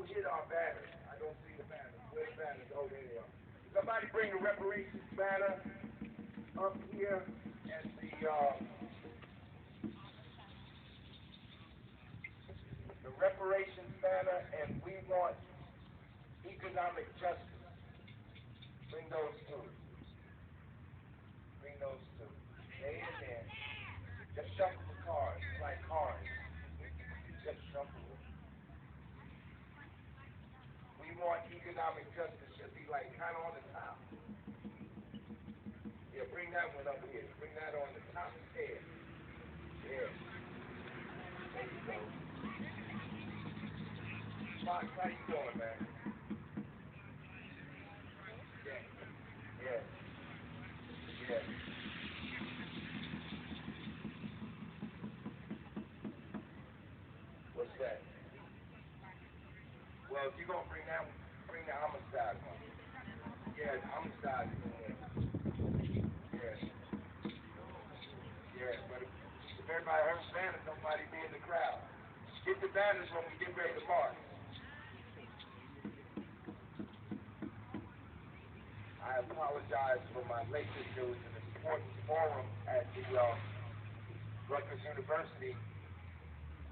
who hit our banners? I don't see the banners. Where the banners? Oh, there they are. Somebody bring the reparations banner up here and the reparations banner, and we want economic justice. Bring those two. Bring those two. Stay in there. Just shuffle the cards, like cards. Just shuffle it. We want economic justice. Should be like kind of on the top. Yeah, bring that one up here. Bring that on the top head. Yeah. There you go. Fox, how you doing, man? Yeah. Yeah. Yeah. What's that? Well, if you're gonna bring the homicide one. Yeah, the homicide is in there. Yeah. Yeah, but if everybody heard banners, nobody be in the crowd. Get the banners when we get ready to march. I apologize for my lateness. There was an important forum at the Rutgers University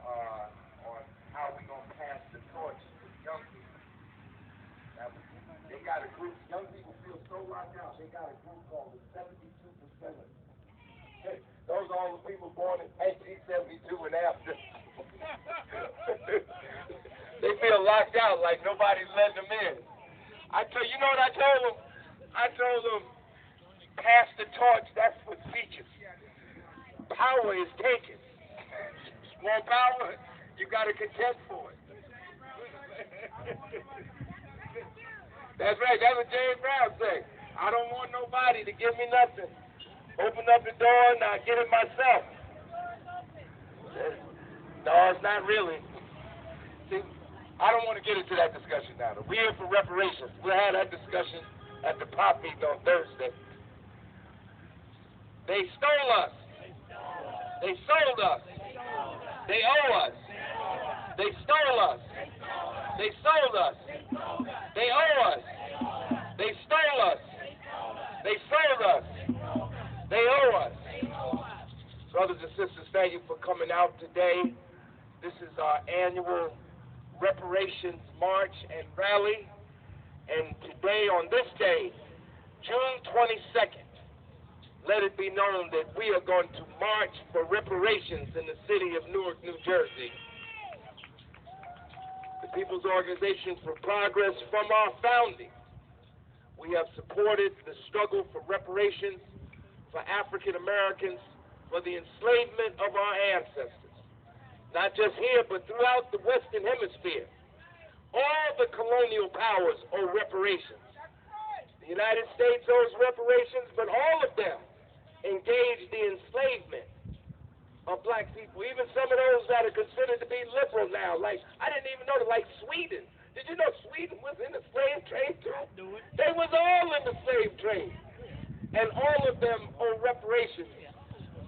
on how we're going to pass the torch to the young people. Now, they got a group, young people feel so locked out, they got a group called the 72 percenters. Those are all the people born in 1972 and after. They feel locked out like nobody's letting them in. You know what I told them? I told them, pass the torch, that's what features. Power is taken. Want power? You got to contend for it. That's right, that's what James Brown said. I don't want nobody to give me nothing. Open up the door and I get it myself. No, it's not really. See, I don't want to get into that discussion now. We're here for reparations. We'll have that discussion at the pop meeting on Thursday. They stole us. They sold us. They owe us. They stole us. They sold us. They owe us. They stole us. They sold us. They owe us. Brothers and sisters, thank you for coming out today. This is our annual Reparations March and Rally. And today, on this day, June 22nd, let it be known that we are going to march for reparations in the city of Newark, New Jersey. The People's Organization for Progress, from our founding, we have supported the struggle for reparations for African Americans, for the enslavement of our ancestors. Not just here, but throughout the Western Hemisphere. All the colonial powers owe reparations. The United States owes reparations, but all of them engaged the enslavement of black people. Even some of those that are considered to be liberal now, like, I didn't even know that, like Sweden. Did you know Sweden was in the slave trade too? They was all in the slave trade. And all of them owe reparations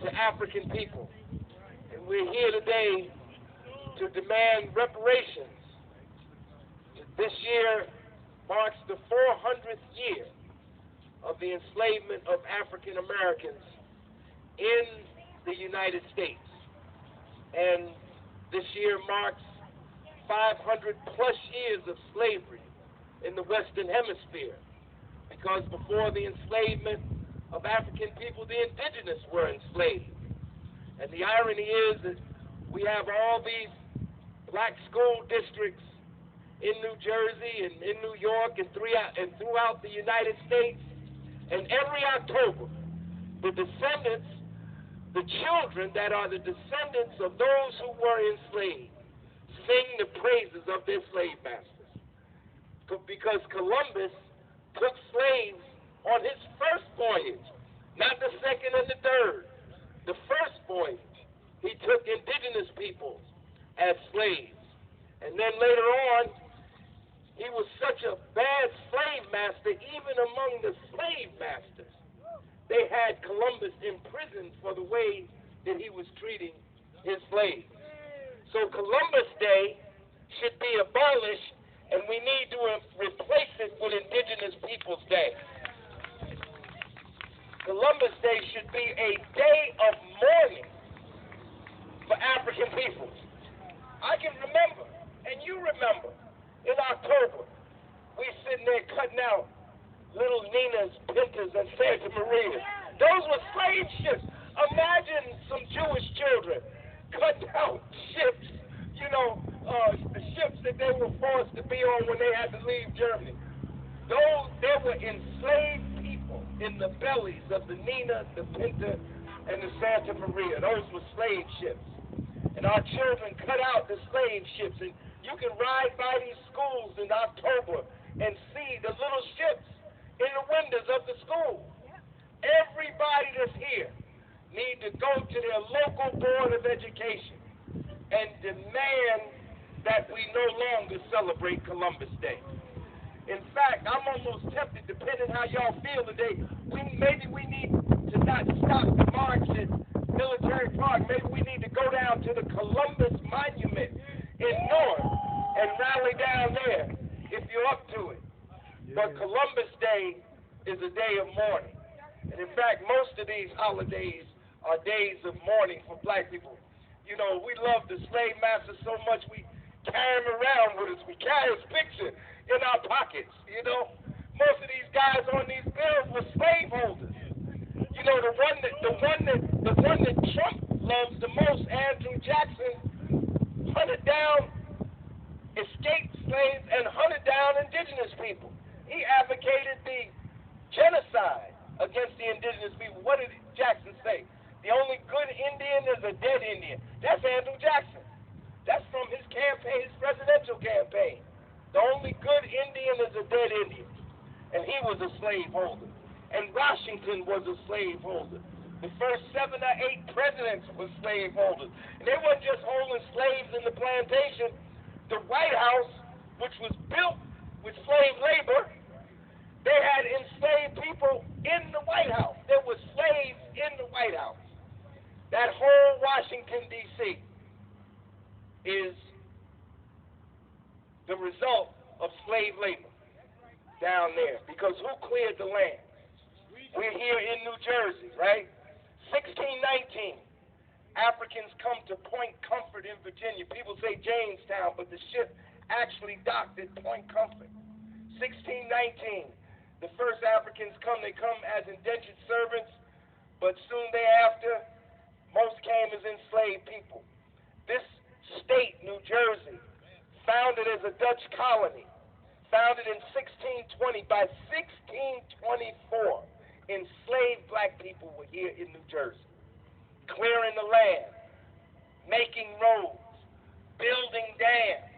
to African people. And we're here today to demand reparations. This year marks the 400th year of the enslavement of African Americans in the United States. And this year marks 500 plus years of slavery in the Western Hemisphere. Because before the enslavement of African people, the indigenous were enslaved. And the irony is that we have all these black school districts in New Jersey and in New York and throughout the United States. And every October, the descendants, the children that are the descendants of those who were enslaved, sing the praises of their slave masters. Because Columbus took slaves on his first voyage, not the second and the third. The first voyage, he took indigenous peoples as slaves. And then later on, he was such a bad slave master, even among the slave masters, they had Columbus imprisoned for the way that he was treating his slaves. So Columbus Day should be abolished and we need to replace it with Indigenous Peoples Day. Columbus Day should be a day of mourning for African peoples. I can remember, and you remember, in October, we sitting there cutting out little Ninas, Pintas, and Santa Marias. Those were slave ships. Imagine some Jewish children cutting out ships, the ships that they were forced to be on when they had to leave Germany. There were enslaved people in the bellies of the Nina, the Pinta, and the Santa Maria. Those were slave ships. And our children cut out the slave ships. And you can ride by these schools in October and see the little ships in the windows of the school. Everybody that's here need to go to their local Board of Education and demand that we no longer celebrate Columbus Day. In fact, I'm almost tempted, depending how y'all feel today, maybe we need to not stop the march at Military Park. Maybe we need to go down to the Columbus Monument in North and rally down there if you're up to it. But Columbus Day is a day of mourning. And in fact, most of these holidays are days of mourning for black people. We love the slave masters so much we carry him around with us. We carry his picture in our pockets, Most of these guys on these bills were slaveholders. The one that Trump loves the most, Andrew Jackson, hunted down escaped slaves and hunted down indigenous people. He advocated the genocide against the indigenous people. What did Jackson say? The only good Indian is a dead Indian. That's Andrew Jackson. That's from his campaign, his presidential campaign. The only good Indian is a dead Indian. And he was a slaveholder. And Washington was a slaveholder. The first 7 or 8 presidents were slaveholders. And they weren't just holding slaves in the plantation. The White House, which was built with slave labor, they had enslaved people in the White House. There were slaves in the White House. That whole Washington, D.C. is the result of slave labor down there. Because who cleared the land? We're here in New Jersey, right? 1619, Africans come to Point Comfort in Virginia. People say Jamestown, but the ship actually docked at Point Comfort. 1619, the first Africans come. They come as indentured servants, but soon thereafter, most came as enslaved people. This state, New Jersey, founded as a Dutch colony, founded in 1620. By 1624, enslaved black people were here in New Jersey, clearing the land, making roads, building dams,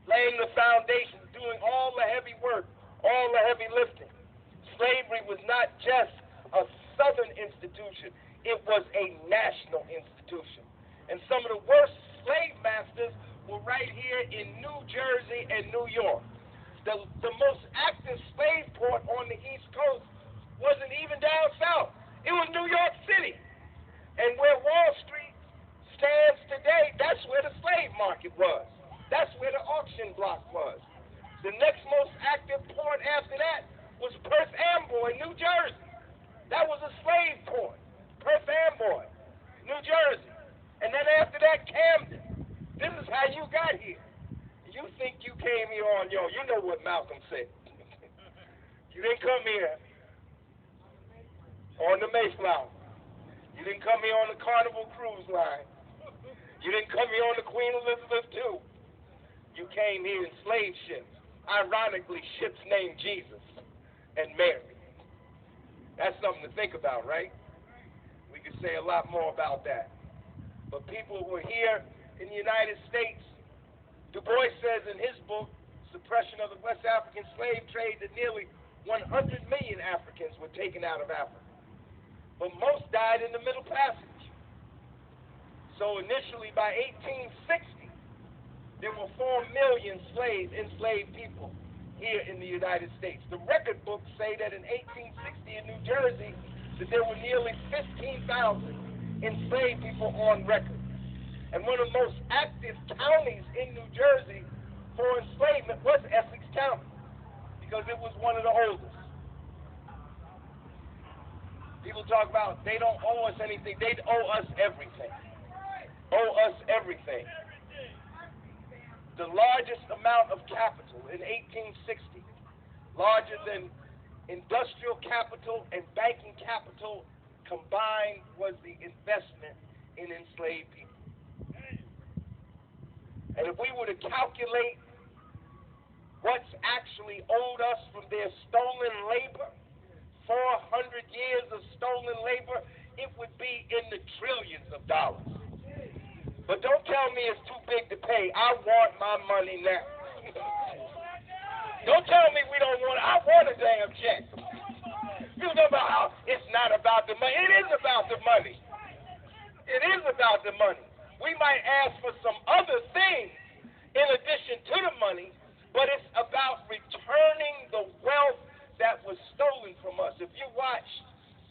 laying the foundations, doing all the heavy work, all the heavy lifting. Slavery was not just a southern institution, it was a national institution. And some of the worst slave masters were right here in New Jersey and New York. The most active slave port on the East Coast wasn't even down south. It was New York City. And where Wall Street stands today, that's where the slave market was. That's where the auction block was. The next most active port after that was Perth Amboy, New Jersey. That was a slave port. Perth Amboy, New Jersey. And then after that, Camden. This is how you got here. You think you came here on your own. You know what Malcolm said. You didn't come here on the Mayflower. You didn't come here on the Carnival Cruise Line. You didn't come here on the Queen Elizabeth II. You came here in slave ships. Ironically, ships named Jesus and Mary. That's something to think about, right? We could say a lot more about that. But people who were here in the United States, Du Bois says in his book, Suppression of the West African Slave Trade, that nearly 100 million Africans were taken out of Africa. But most died in the Middle Passage. So initially, by 1860, there were 4 million enslaved people here in the United States. The record books say that in 1860 in New Jersey, that there were nearly 15,000 enslaved people on record. And one of the most active counties in New Jersey for enslavement was people talk about they don't owe us anything. They owe us everything. Owe us everything. The largest amount of capital in 1860, larger than industrial capital and banking capital combined, was the investment in enslaved people. And if we were to calculate what's actually owed us from their stolen labor, 400 years of stolen labor, it would be in the trillions of dollars. But don't tell me it's too big to pay. I want my money now. Don't tell me we don't want it. I want a damn check. You know about how it's not about the money. It is about the money. It is about the money. We might ask for some other things in addition to the money, but it's about returning the wealth that was stolen from us. If you watch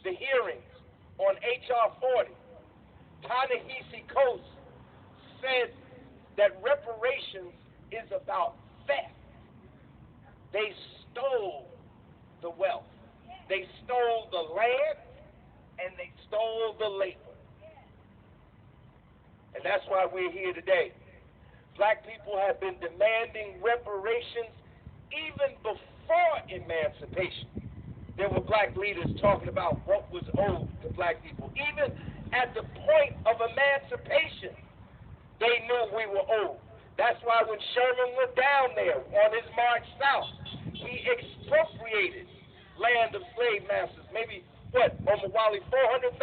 the hearings on H.R. 40, Ta-Nehisi Coates said that reparations is about theft. They stole the wealth. They stole the land, and they stole the labor. And that's why we're here today. Black people have been demanding reparations even before emancipation. There were black leaders talking about what was owed to black people. Even at the point of emancipation, they knew we were owed. That's why when Sherman went down there on his march south, he expropriated land of slave masters. Maybe, Omawali, 400,000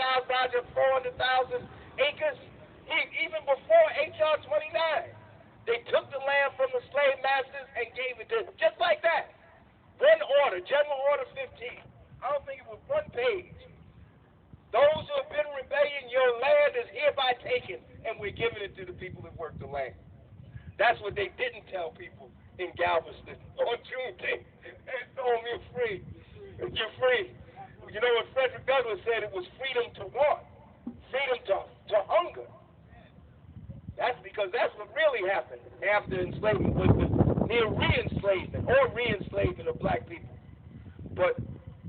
acres? Even before H.R. 29, they took the land from the slave masters and gave it to them. Just like that. One order, General Order 15. I don't think it was one page. Those who have been in rebellion, your land is hereby taken, and we're giving it to the people that work the land. That's what they didn't tell people in Galveston on Juneteenth. They told me free. You're free. You know what Frederick Douglass said? It was freedom to want, freedom to hunger. That's because that's what really happened after enslavement, was the near re-enslavement or re-enslavement of black people. But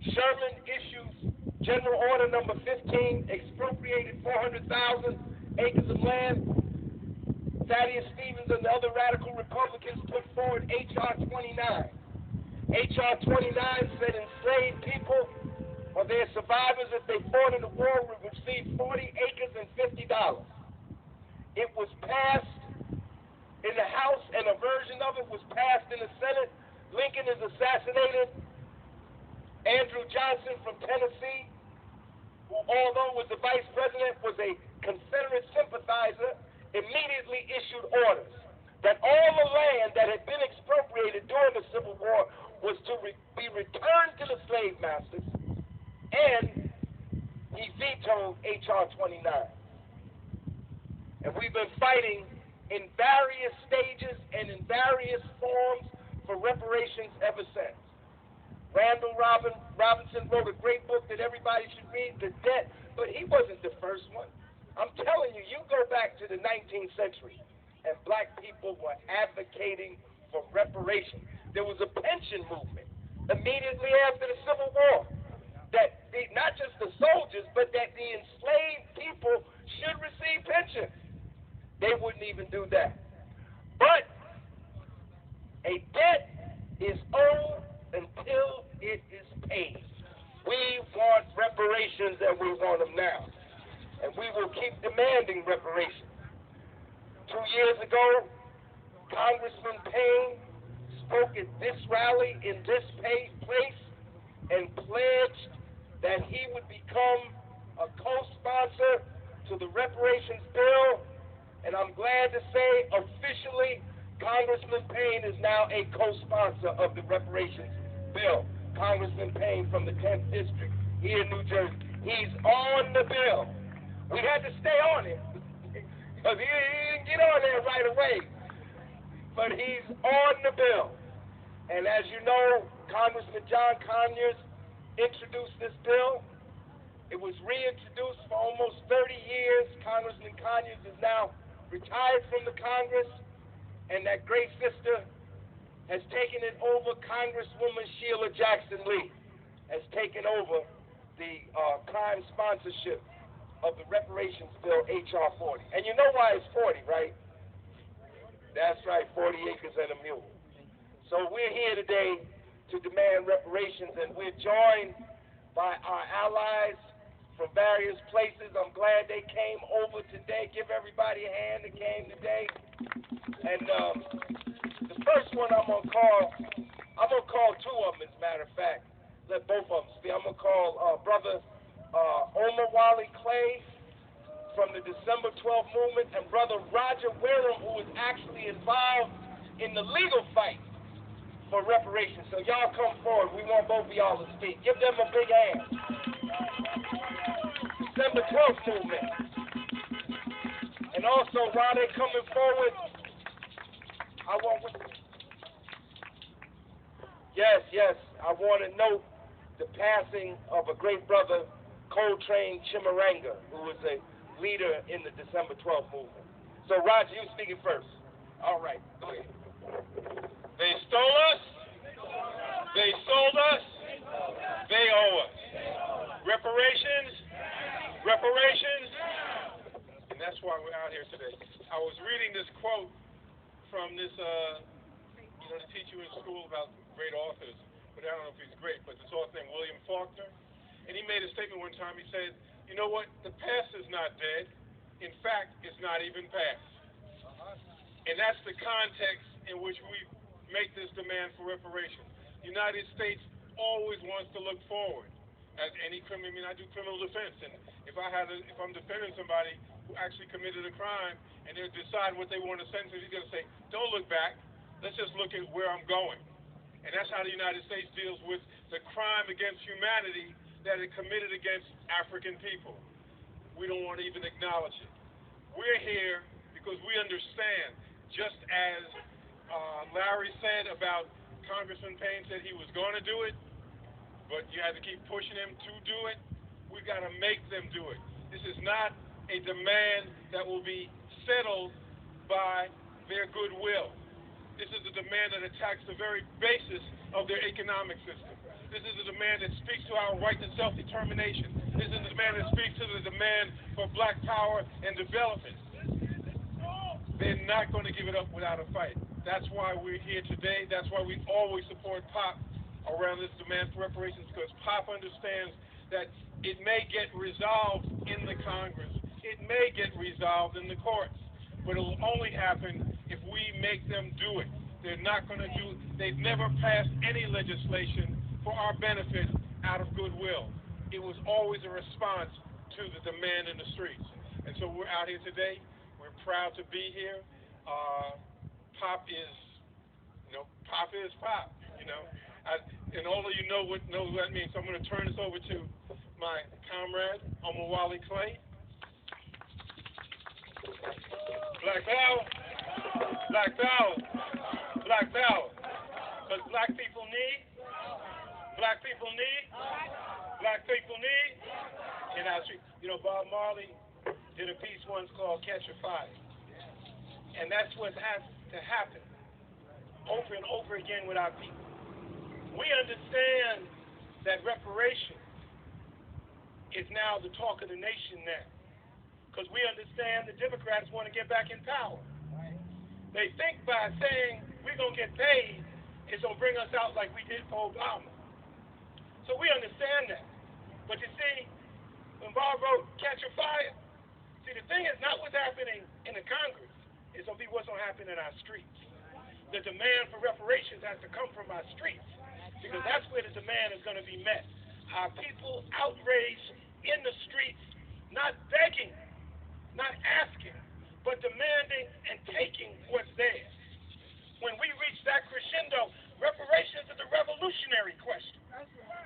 Sherman issues General Order number 15, expropriated 400,000 acres of land. Thaddeus Stevens and the other radical Republicans put forward H.R. 29. H.R. 29 said enslaved people or their survivors, if they fought in the war, would receive 40 acres and $50. It was passed in the House, and a version of it was passed in the Senate. Lincoln is assassinated. Andrew Johnson from Tennessee, who although was the vice president, was a Confederate sympathizer, immediately issued orders that all the land that had been expropriated during the Civil War was to be returned to the slave masters, and he vetoed H.R. 29. And we've been fighting in various stages and in various forms for reparations ever since. Randall Robinson wrote a great book that everybody should read, The Debt, but he wasn't the first one. I'm telling you, you go back to the 19th century, and black people were advocating for reparations. There was a pension movement immediately after the Civil War, that not just the soldiers, but that the enslaved people should receive pensions. They wouldn't even do that. But a debt is owed until it is paid. We want reparations, and we want them now. And we will keep demanding reparations. 2 years ago, Congressman Payne spoke at this rally in this place and pledged that he would become a co-sponsor to the reparations bill. And I'm glad to say, officially, Congressman Payne is now a co-sponsor of the reparations bill. Congressman Payne from the 10th District here in New Jersey. He's on the bill. We had to stay on it because he didn't get on there right away. But he's on the bill. And as you know, Congressman John Conyers introduced this bill. It was reintroduced for almost 30 years. Congressman Conyers is now retired from the Congress, and that great sister has taken it over. Congresswoman Sheila Jackson Lee has taken over the crime sponsorship of the reparations bill, H.R. 40. And you know why it's 40, right? That's right, 40 acres and a mule. So we're here today to demand reparations, and we're joined by our allies from various places. I'm glad they came over today. Give everybody a hand that came today. And the first one I'm gonna call two of them, as a matter of fact. Let both of them speak. I'm gonna call brother Omar Wally Clay from the December 12th movement, and brother Roger Wareham, who is actually involved in the legal fight for reparations. So y'all come forward. We want both of y'all to speak. Give them a big hand. December 12th movement. And also, while they're coming forward, Yes, I want to note the passing of a great brother, Coltrane Chimaranga, who was a leader in the December 12th movement. So, Roger, you speaking first. All right, go ahead. They stole us, they sold us, they owe us. Reparations, and that's why we're out here today. I was reading this quote from this, they teach you in school about great authors, but I don't know if he's great, but this author named William Faulkner, and he made a statement one time. He said, you know what, the past is not dead. In fact, it's not even past. And that's the context in which we make this demand for reparations. The United States always wants to look forward. As any criminal, I do criminal defense, and if I'm defending somebody who actually committed a crime, and they decide what they want to sentence, he's going to say, don't look back. Let's just look at where I'm going. And that's how the United States deals with the crime against humanity that it committed against African people. We don't want to even acknowledge it. We're here because we understand, just as Larry said about Congressman Payne said he was going to do it, but you had to keep pushing him to do it. We've got to make them do it. This is not a demand that will be settled by their goodwill. This is a demand that attacks the very basis of their economic system. This is a demand that speaks to our right to self-determination. This is a demand that speaks to the demand for black power and development. They're not going to give it up without a fight. That's why we're here today. That's why we always support POP around this demand for reparations, because POP understands that it may get resolved in the Congress. It may get resolved in the courts. But it will only happen if we make them do it. They're not going to do it. They've never passed any legislation for our benefit out of goodwill. It was always a response to the demand in the streets. And so we're out here today. We're proud to be here. POP is POP, and all of you know what that means. So I'm going to turn this over to my comrade, Omar Wally Clay. Black power, black power, black power. Because black people need, in our street. Bob Marley did a piece once called Catch a Fire. And that's what has to happen over and over again with our people. We understand that reparation is now the talk of the nation now. Because we understand the Democrats want to get back in power. They think by saying we're going to get paid, it's going to bring us out like we did for Obama. So we understand that. But you see, when Bob wrote Catch a Fire, see, the thing is not what's happening in the Congress. It's going to be what's going to happen in our streets. The demand for reparations has to come from our streets, because that's where the demand is going to be met. Our people outraged in the streets, not begging, not asking, but demanding and taking what's theirs. When we reach that crescendo, reparations is a revolutionary question.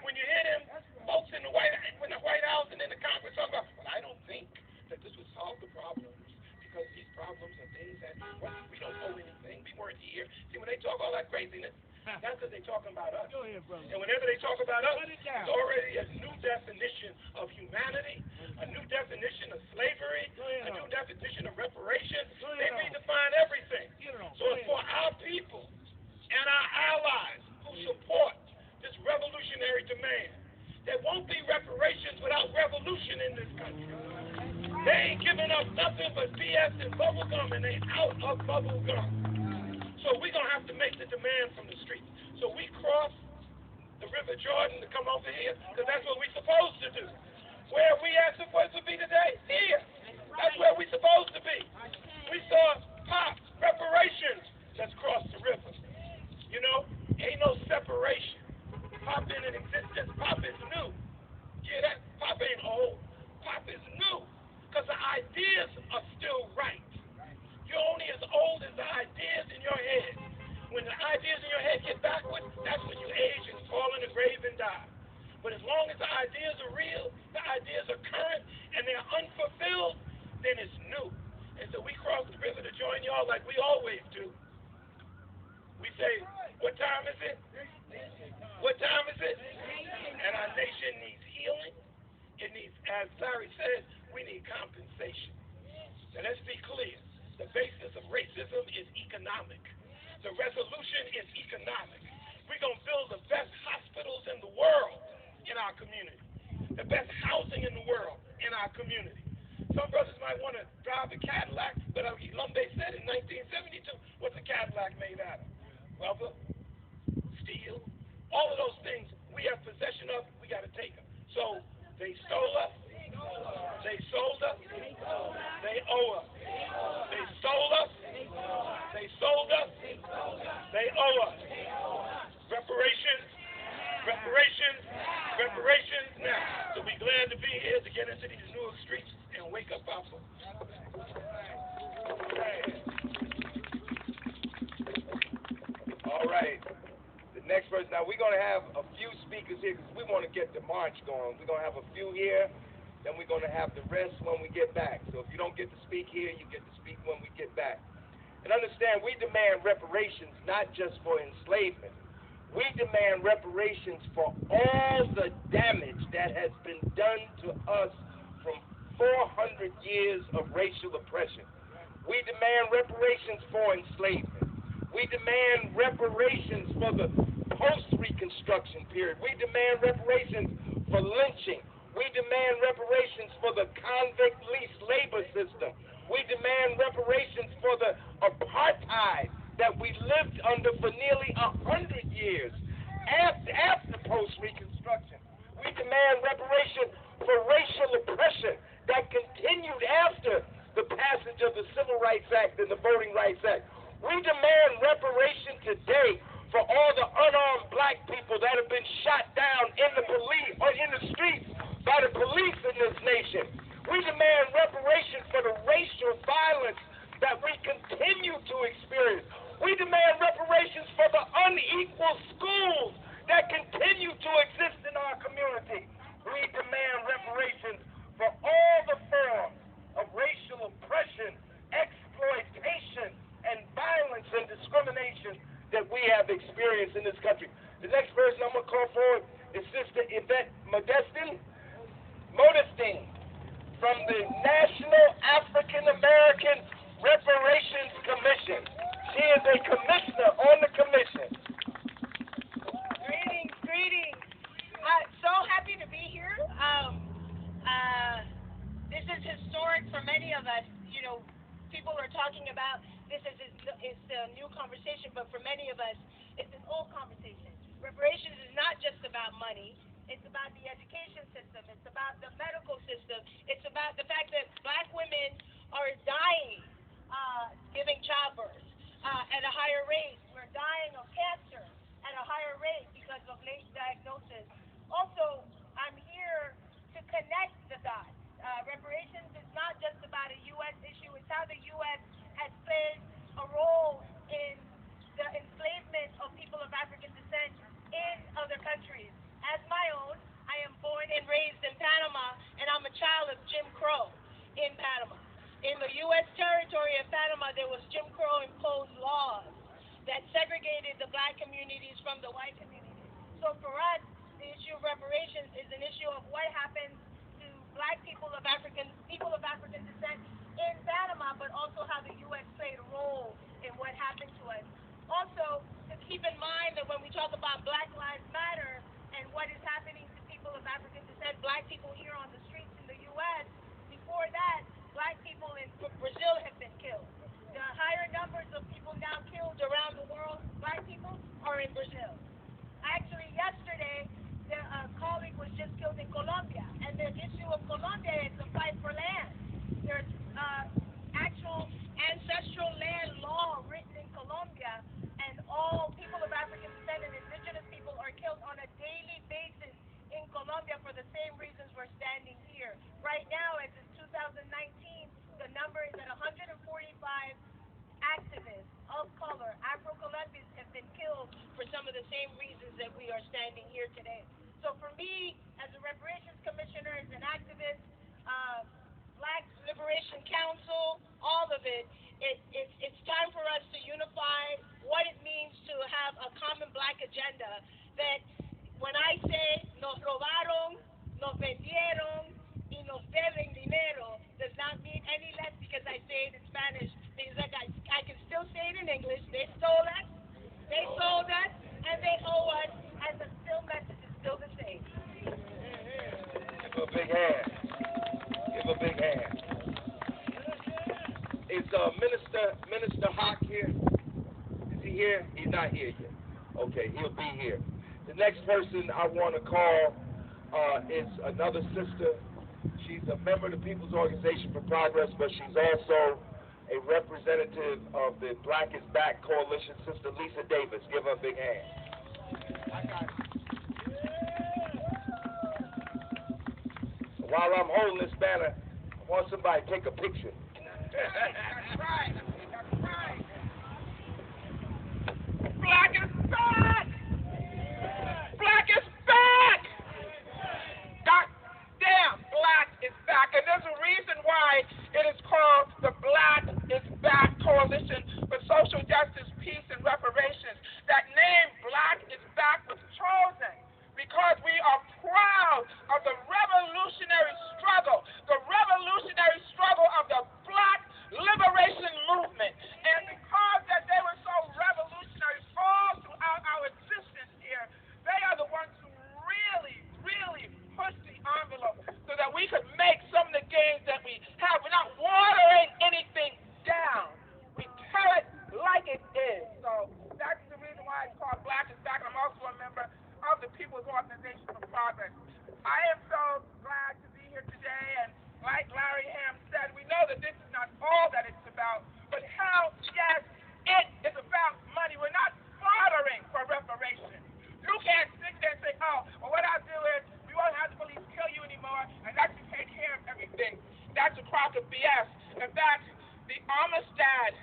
When you hear them folks in the White House and in the Congress talk about, well, I don't think that this would solve the problems, because these problems are things that, well, we don't know anything, we weren't here. See, when they talk all that craziness, that's because they're talking about us. And whenever they talk about us, it's already a new definition of humanity, a new definition of slavery, a new definition of reparations. They redefine everything. So it's for our people and our allies who support this revolutionary demand. There won't be reparations about revolution in this country. They ain't giving up nothing but BS and bubble gum, and they out of bubble gum. So we're going to have to make the demand from the streets. So we cross the River Jordan to come over here, because that's what we're supposed to do. Where are we at supposed to be today? Here. That's where we're supposed to be. We saw Pop, Reparations, let's cross the river. You know, ain't no separation. Pop in existence, Pop is new. Yeah, that Pop ain't old. Pop is new. Because the ideas are still right. You're only as old as the ideas in your head. When the ideas in your head get backwards, that's when you age and fall in the grave and die. But as long as the ideas are real, the ideas are current, and they're unfulfilled, then it's new. And so we cross the river to join y'all like we always do. We say, what time is it? What time is it? And our nation needs healing. It needs, as Larry said, we need compensation. Now let's be clear. The basis of racism is economic. The resolution is economic. We're going to build the best hospitals in the world in our community. The best housing in the world in our community. Some brothers might want to drive a Cadillac, but Lumbe said in 1972, what's a Cadillac made out of? Rubber, steel, all of those things we have possession of, we got to take them. So they stole us, they sold us, they owe us. They stole us, they sold us, they owe us. Reparations, reparations, reparations now. So we're glad to be here to get into these Newark streets and wake up our folks. All right. The next person. Now we're going to have a few speakers here because we want to get the march going. We're going to have a few here. Then we're going to have the rest when we get back. So if you don't get to speak here, you get to speak when we get back. And understand, we demand reparations not just for enslavement. We demand reparations for all the damage that has been done to us from 400 years of racial oppression. We demand reparations for enslavement. We demand reparations for the post-Reconstruction period. We demand reparations for lynching. We demand reparations for the convict lease labor system. We demand reparations for the apartheid that we lived under for nearly 100 years after post-Reconstruction. We demand reparation for racial oppression that continued after the passage of the Civil Rights Act and the Voting Rights Act. We demand reparation today for all the unarmed black people that have been shot down in the police or in the streets by the police in this nation. We demand reparation for the racial violence that we continue to experience. We demand reparations for the unequal schools that continue to exist in our community. We demand reparations for all the forms of racial oppression, exploitation, and violence and discrimination that we have experienced in this country. The next person I'm going to call forward is Sister Yvette Modestine from the National African American Reparations Commission. She is a commissioner on the commission. Greetings. So happy to be here. This is historic for many of us. You know, people are talking about this is it's a new conversation, but for many of us, it's an old conversation. Reparations is not just about money. It's about the education system. It's about the medical system. It's about the fact that black women are dying, giving childbirth at a higher rate. We're dying of cancer at a higher rate because of late diagnosis. Also, I'm here to connect the dots. Reparations is not just about a U.S. issue. It's how the U.S. has played a role in the enslavement of people of African descent in other countries. As my own, I am born and raised in Panama, and I'm a child of Jim Crow in Panama. In the U.S. territory of Panama, there was Jim Crow imposed laws that segregated the black communities from the white communities. So for us, the issue of reparations is an issue of what happens to black people of African descent in Panama, but also how the U.S. played a role in what happened to us. Also, to keep in mind that when we talk about Black Lives Matter and what is happening to people people of African descent, black people here on the streets in the U.S. Before that, black people in Brazil have been killed. The higher numbers of people now killed around the world, black people, are in Brazil. Actually, yesterday, a colleague was just killed in Colombia, and the issue of Colombia is the fight for land. There's actual ancestral land law written in Colombia, and all people of African descent and indigenous people are killed on a daily basis in Colombia for the same reasons we're standing here. Right now, as in 2019, the number is at 145 activists of color, Afro-Colombians, have been killed for some of the same reasons that we are standing here today. So for me, as a reparations commissioner, as an activist, Black Liberation Council, all of it, it's time for us to unify what it means to have a common black agenda. That when I say nos robaron, nos vendieron, y nos deben dinero, does not mean any less because I say it in Spanish. Because I can still say it in English. They stole us, they sold us, and they owe us, and the still message is still the same. Give a big hand. Give a big hand. Is Minister Hawk here? Is he here? He's not here yet. Okay, he'll be here. The next person I want to call is another sister. She's a member of the People's Organization for Progress, but she's also a representative of the Black is Back Coalition, Sister Lisa Davis. Give her a big hand. I got it. While I'm holding this banner, I want somebody to take a picture. That's right. That's right. Black is back! Black is back! God damn, Black is back. And there's a reason why it is called the Black is Back Coalition for Social Justice, Peace, and Reparations. That name, Black is Back, was chosen because we are proud of the revolutionary struggle of the Black liberation movement. And because that they were so revolutionary all throughout our existence here, they are the ones who really, really pushed the envelope so that we could make some of the gains that we have. We're not watering anything down. We tell it like it is. So that's the reason why it's called Black is Back. I'm also a member of the People's Organization for Progress. I am so glad to be here today, and like Larry Ham said, we know that this is not all that it's about, but how, yes, it is about money. We're not bartering for reparations. You can't sit there and say, oh, well, what I'll do is we won't have the police kill you anymore, and that should take care of everything. That's a crock of BS. In fact, the Amistad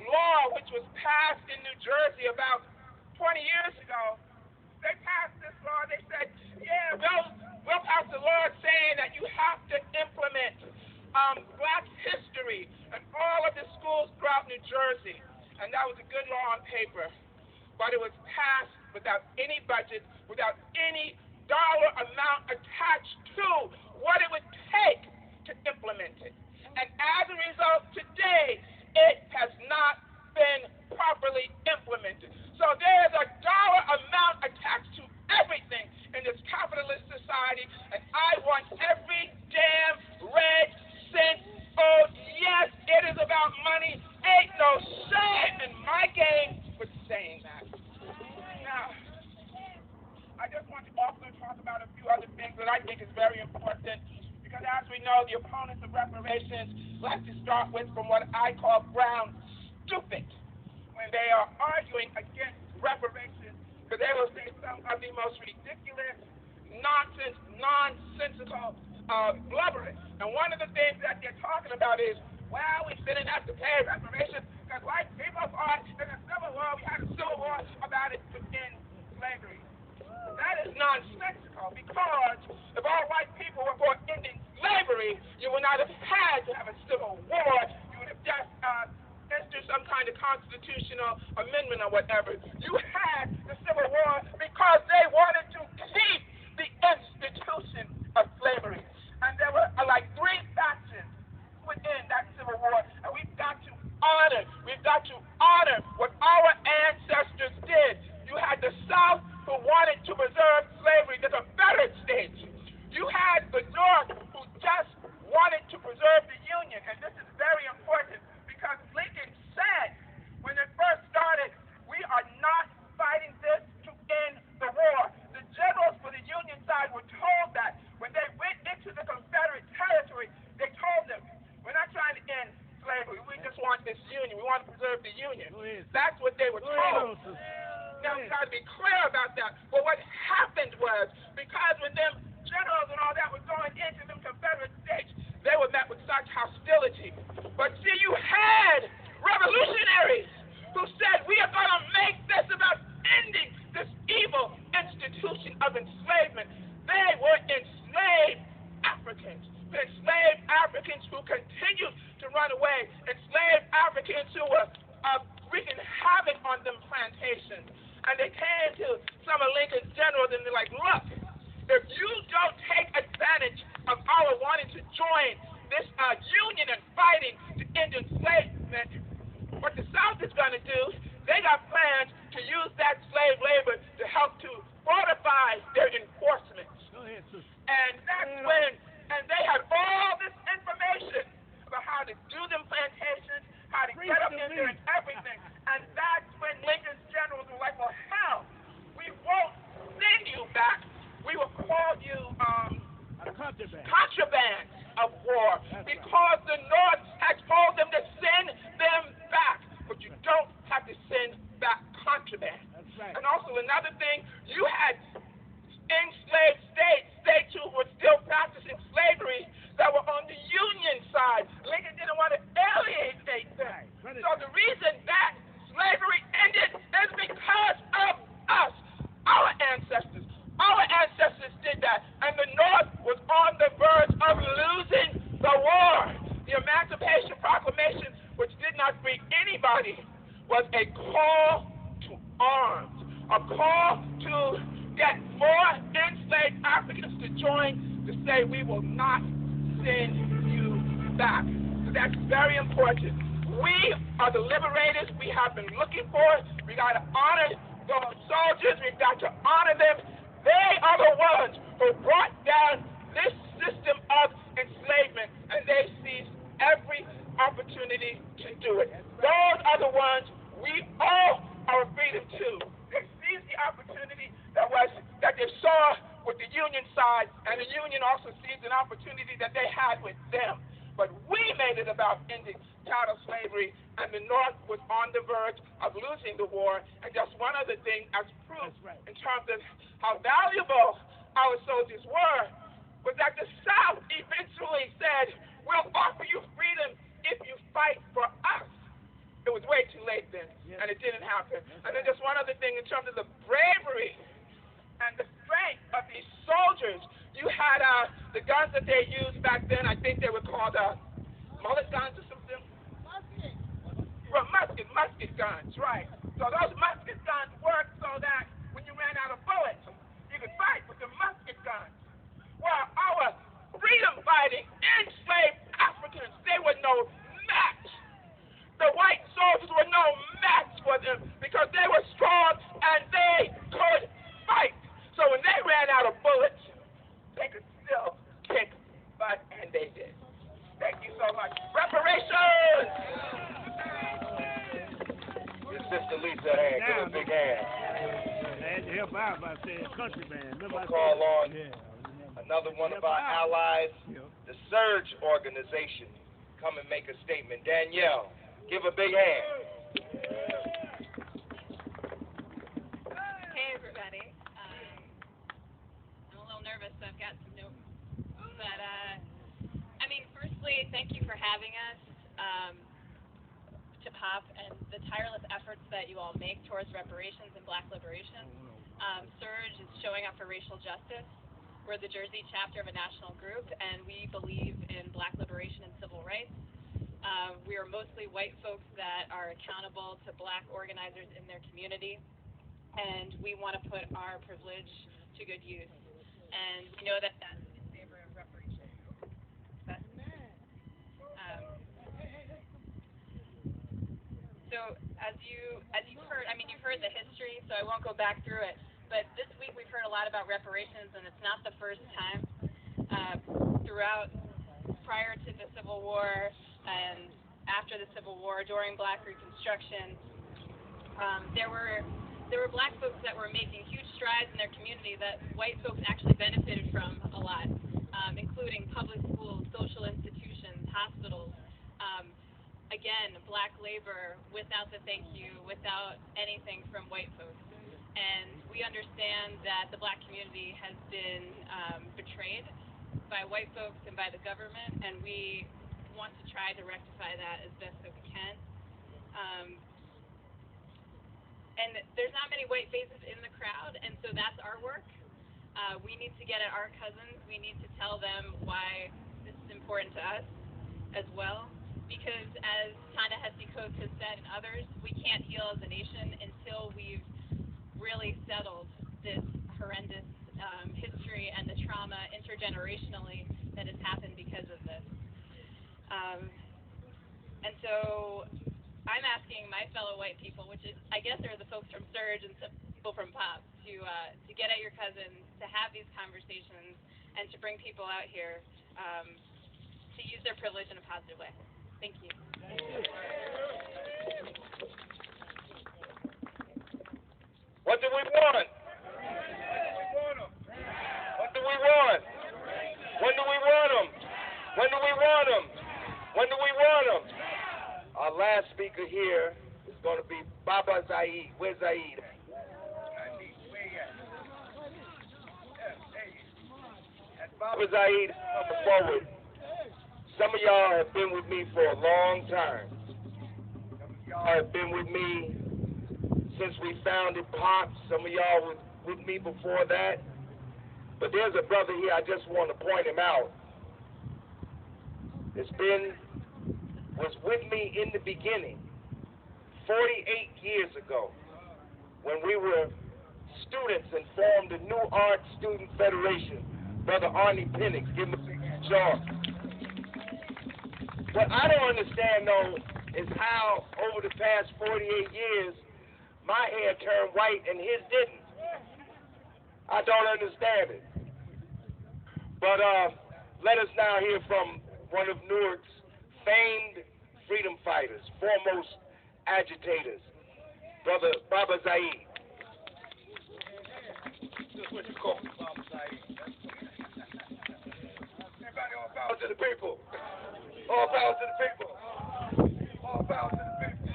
law, which was passed in New Jersey about 20 years ago, they passed this law. They said, yeah, we'll pass a law saying that you have to implement Black history in all of the schools throughout New Jersey. And that was a good law on paper. But it was passed without any budget, without any dollar amount attached to what it would take to implement it. And as a result, today, it has not been properly implemented. So there's a dollar amount attached to everything in this capitalist society, and I want every damn red cent owed. Yes, it is about money. Ain't no shame in my game for saying that. Now, I just want to also talk about a few other things that I think is very important, because as we know, the opponents of reparations like to start with from what I call brown stupid when they are arguing against reparations, because they will say some of the most ridiculous, nonsense, nonsensical blubbering. And one of the things that they're talking about is, well, we shouldn't have to pay reparations because white people fought in the Civil War. We had a Civil War about it to end slavery. That is nonsensical, because if all white people were for ending slavery, you would not have had to have a Civil War. You would have just enter some kind of constitutional amendment or whatever. You had the Civil War because they wanted to keep the institution of slavery. And there were like 3 factions within that Civil War, and we've got to honor what our ancestors did. You had the South who wanted to preserve slavery. The Confederate States Union. That's what they were told. Now, we got to be clear about that. But what happened was, because when them generals and all that were going into them Confederate states, they were met with such hostility. But see, you had revolutionaries who said, we are going to make this about ending this evil institution of enslavement. They were enslaved Africans. The enslaved Africans who continued to run away, enslaved Africans who were wreaking havoc on them plantations. And they came to some of Lincoln's generals and they're like, look, if you don't take advantage of our wanting to join this union and fighting to end enslavement, what the South is going to do, they got plans to use that slave labor to help to fortify their enforcement. And that's when, and they had all this information about how to do them plantations, how to get up in there and everything. And that's when Lincoln's generals were like, well, hell, we won't send you back. We will call you contraband of war, because the North has told them to send them back. But you don't have to send back contraband. And also another thing, you had enslaved states who were still practicing slavery that were on the Union side. Lincoln didn't want to alienate them. So the reason that slavery ended is because of us, our ancestors. Our ancestors did that, and the North was on the verge of losing the war. The Emancipation Proclamation, which did not free anybody, was a call to arms, a call to get more enslaved Africans to join, to say we will not send you back. So that's very important. We are the liberators. We have been looking for it. We got to honor those soldiers. We've got to honor them. They are the ones who brought down this system of enslavement, and they seized every opportunity to do it. Those are the ones we owe our freedom to. They seized the opportunity that they saw with the Union side, and the Union also seized an opportunity that they had with them. But we made it about ending chattel slavery, and the North was on the verge of losing the war. And just one other thing as proof in terms of how valuable our soldiers were was that the South eventually said, we'll offer you freedom if you fight for us. It was way too late then, and it didn't happen. And then just one other thing in terms of the bravery and the strength of these soldiers. You had the guns that they used back then, I think they were called mullet guns or something. Musket guns, right. So those musket guns worked so that when you ran out of bullets, you could fight with the musket guns. Well, our freedom-fighting, enslaved Africans, they were no match. The white soldiers were no match for them because they were strong and they could fight. So when they ran out of bullets, they could still kick butt, and they did. Thank you so much. Reparations! Your sister Lisa, hand, give her a big hand. I had to help out by saying country band. We'll call on another one of our allies, the Surge Organization. Come and make a statement. Danielle, give a big hand. Hey, everybody. I'm a little nervous, so I've got some notes. But, firstly, thank you for having us to POP and the tireless efforts that you all make towards reparations and black liberation. Surge is showing up for racial justice. We're the Jersey chapter of a national group, and we believe in black liberation and civil rights. We are mostly white folks that are accountable to black organizers in their community, and we want to put our privilege to good use. And we know that that's in favor of reparations. So as you've heard, you've heard the history, so I won't go back through it. But this week we've heard a lot about reparations, and it's not the first time. Throughout, prior to the Civil War and after the Civil War, during Black Reconstruction, there were black folks that were making huge strides in their community that white folks actually benefited from a lot, including public schools, social institutions, hospitals. again, black labor without the thank you, without anything from white folks. And we understand that the black community has been betrayed by white folks and by the government, and we want to try to rectify that as best that we can. And there's not many white faces in the crowd, and so that's our work. We need to get at our cousins. We need to tell them why this is important to us as well. Because as Ta-Nehisi Coates has said and others, we can't heal as a nation until we've really settled this horrendous history and the trauma intergenerationally that has happened because of this. And so I'm asking my fellow white people, which is, I guess, are the folks from Surge and some people from POP, to get at your cousins, to have these conversations, and to bring people out here to use their privilege in a positive way. Thank you. What do we want? What do we want? When do we want them? When do we want them? When do we want them? Our last speaker here is going to be Baba Zaid. Where's Zaid? Baba Zaid, come forward. Some of y'all have been with me for a long time. Some of y'all have been with me since we founded POP. Some of y'all was with me before that. But there's a brother here, I just want to point him out. Was with me in the beginning, 48 years ago, when we were students and formed the New Art Student Federation. Brother Arnie Penix, give him a big job. What I don't understand, though, is how over the past 48 years, my hair turned white and his didn't. I don't understand it. But let us now hear from one of Newark's famed freedom fighters, foremost agitators, Brother Baba Zaid. This is what you call me, Baba Zaid. Everybody, all power to the people. All power to the people. All power to the people.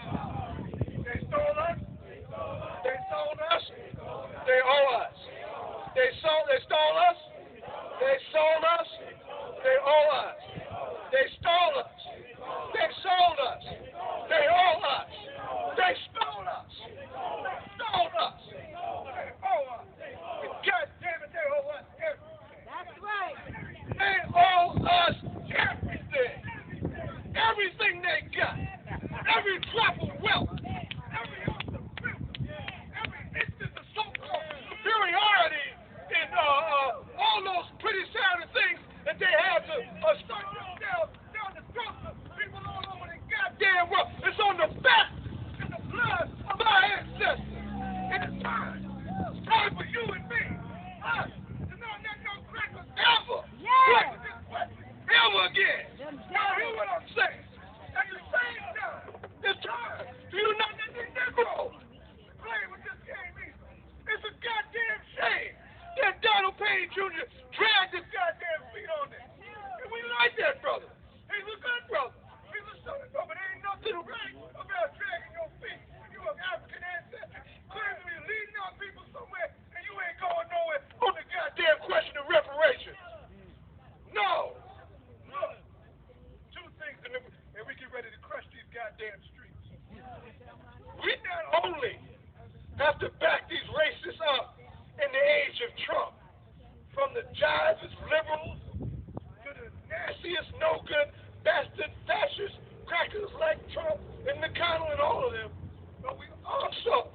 They stole us. They sold us. They owe us. They stole us. They sold us. They owe us. They stole us. They sold us. They owe us. They stole us. They stole us. They owe us. God damn it, they owe us everything. That's right. They owe us everything. Everything they got. Every drop of wealth. Every ounce of privilege. Every instance of so-called superiority in all those pretty sounding things that they have to start themselves down the throats of people all over the goddamn world. It's on the back and the blood of our ancestors. And it's time. It's time for you and me. Us to not let no crackers ever practice this question ever again. Now hear what I'm saying. At the same time, it's time for you not let the Negroes play with this game either. It's a goddamn shame that Donald Payne Jr. dragged his goddamn feet on it. And we like that brother. He's a good brother. He's a son, but there ain't nothing right about dragging your feet when you're an African ancestor, claiming to be leading our people somewhere, and you ain't going nowhere on the goddamn question of reparations. No. Look, two things, and we get ready to crush these goddamn streets. We not only have to back these racists up in the age of Trump, from the jivest liberals to the nastiest, no-good, bastard, fascist crackers like Trump and McConnell and all of them, but we also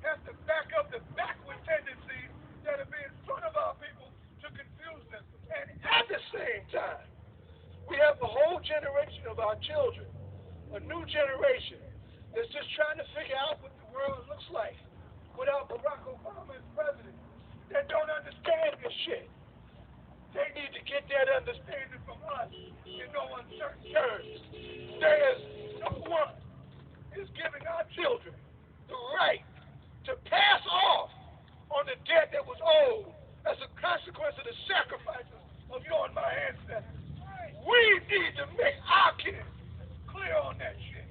have to back up the backward tendencies that are being front of our people to confuse them. And at the same time, we have a whole generation of our children, a new generation, that's just trying to figure out what the world looks like without Barack Obama as president, that don't understand this shit. They need to get that understanding from us in no uncertain terms. There is no one is giving our children the right to pass off on the debt that was owed as a consequence of the sacrifices of your and my ancestors. We need to make our kids clear clear on that shit.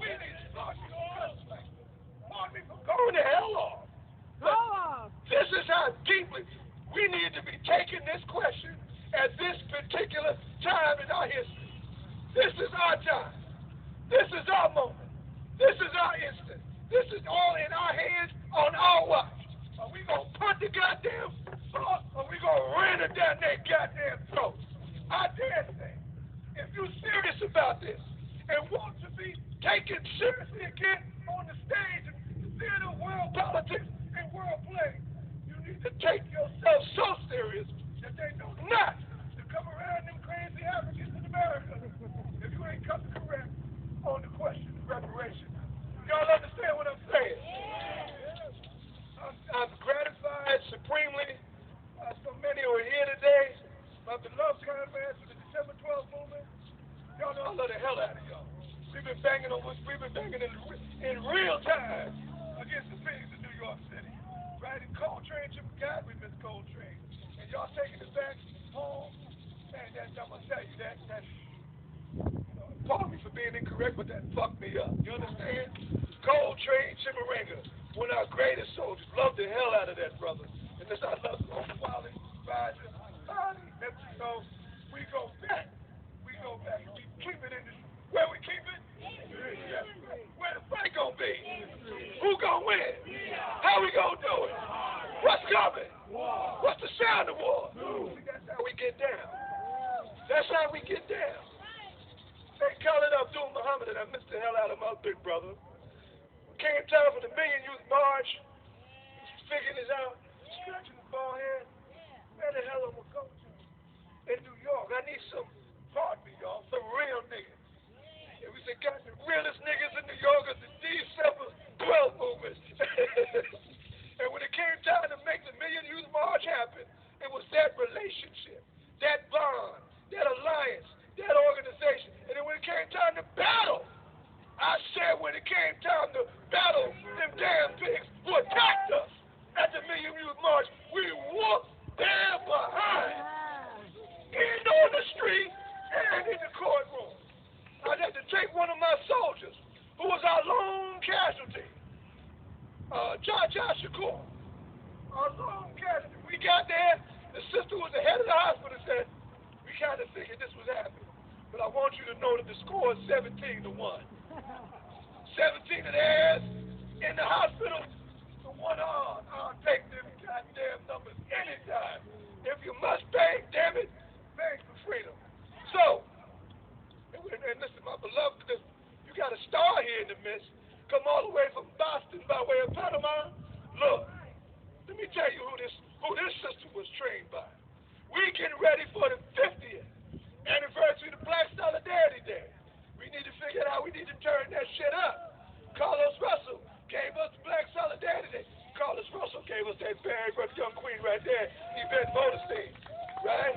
We need to start these discussions like, pardon me for going the hell off. This is how deeply we need to be taking this question at this particular time in our history. This is our time. This is our moment. This is our instant. This is all in our hands on our watch. Are we going to punt the goddamn thought, or are we going to ram it down their goddamn throats? I dare say, if you're serious about this and want to be taken seriously again on the stage and theater of world politics and world play, you need to take yourself so serious that they know not to come around them crazy Africans in America if you ain't coming correct on the question of reparations. Y'all understand what I'm saying? I'm gratified supremely. So many who are here today. My beloved comrades for the December 12th movement. Y'all know I love the hell out of y'all. We've been banging in real time against the pigs in New York City. Right? In Coltrane, God, we miss Coltrane. And y'all taking it back home. Man, I'm going to tell you that pardon me for being incorrect, but that fucked me up. You understand? Coltrane, Chimaranga, one of our greatest soldiers. Love the hell out of that brother. And this I love Wally, Roger, Bonnie, so we go back. We go back. We keep it in this. Where we keep it? Yeah. Where the fight gonna be? Who gonna win? How we gonna do it? What's coming? What's the sound of war? That's how we get down. That's how we get down. They call it Abdul Muhammad, and I missed the hell out of my big brother. Came time for the Million Youth March. He's figuring this out. Stretching the ball head. Where the hell am I going to? In New York. I need some, pardon me, y'all, some real niggas. And we said, God, the realest niggas in New York are the December 12th movement. And when it came time to make the Million Youth March happen, it was that relationship, that bond, that alliance, that organization. And then when it came time to battle, I said when it came time to battle them damn pigs who attacked us at the Million Youth March, we whooped their behind. In on the street and in the courtroom. I had to take one of my soldiers, who was our lone casualty, Jaja Shakur. Our lone casualty. We got there, the sister was the head of the hospital and said, we kind of figured this was happening. But I want you to know that the score is 17-1. 17 of theirs in the hospital, the one on. I'll take them goddamn numbers anytime. If you must bang, damn it, bang for freedom. So, and listen, my beloved, you got a star here in the midst. Come all the way from Boston by way of Panama. Look, let me tell you who this sister was trained by. We getting ready for the 50th anniversary of the Black Solidarity Day. We need to figure out how we need to turn that shit up. Carlos Russell gave us the Black Solidarity Day. Carlos Russell gave us that Barry Brothers Young Queen right there, Yvette Bodenstein, right?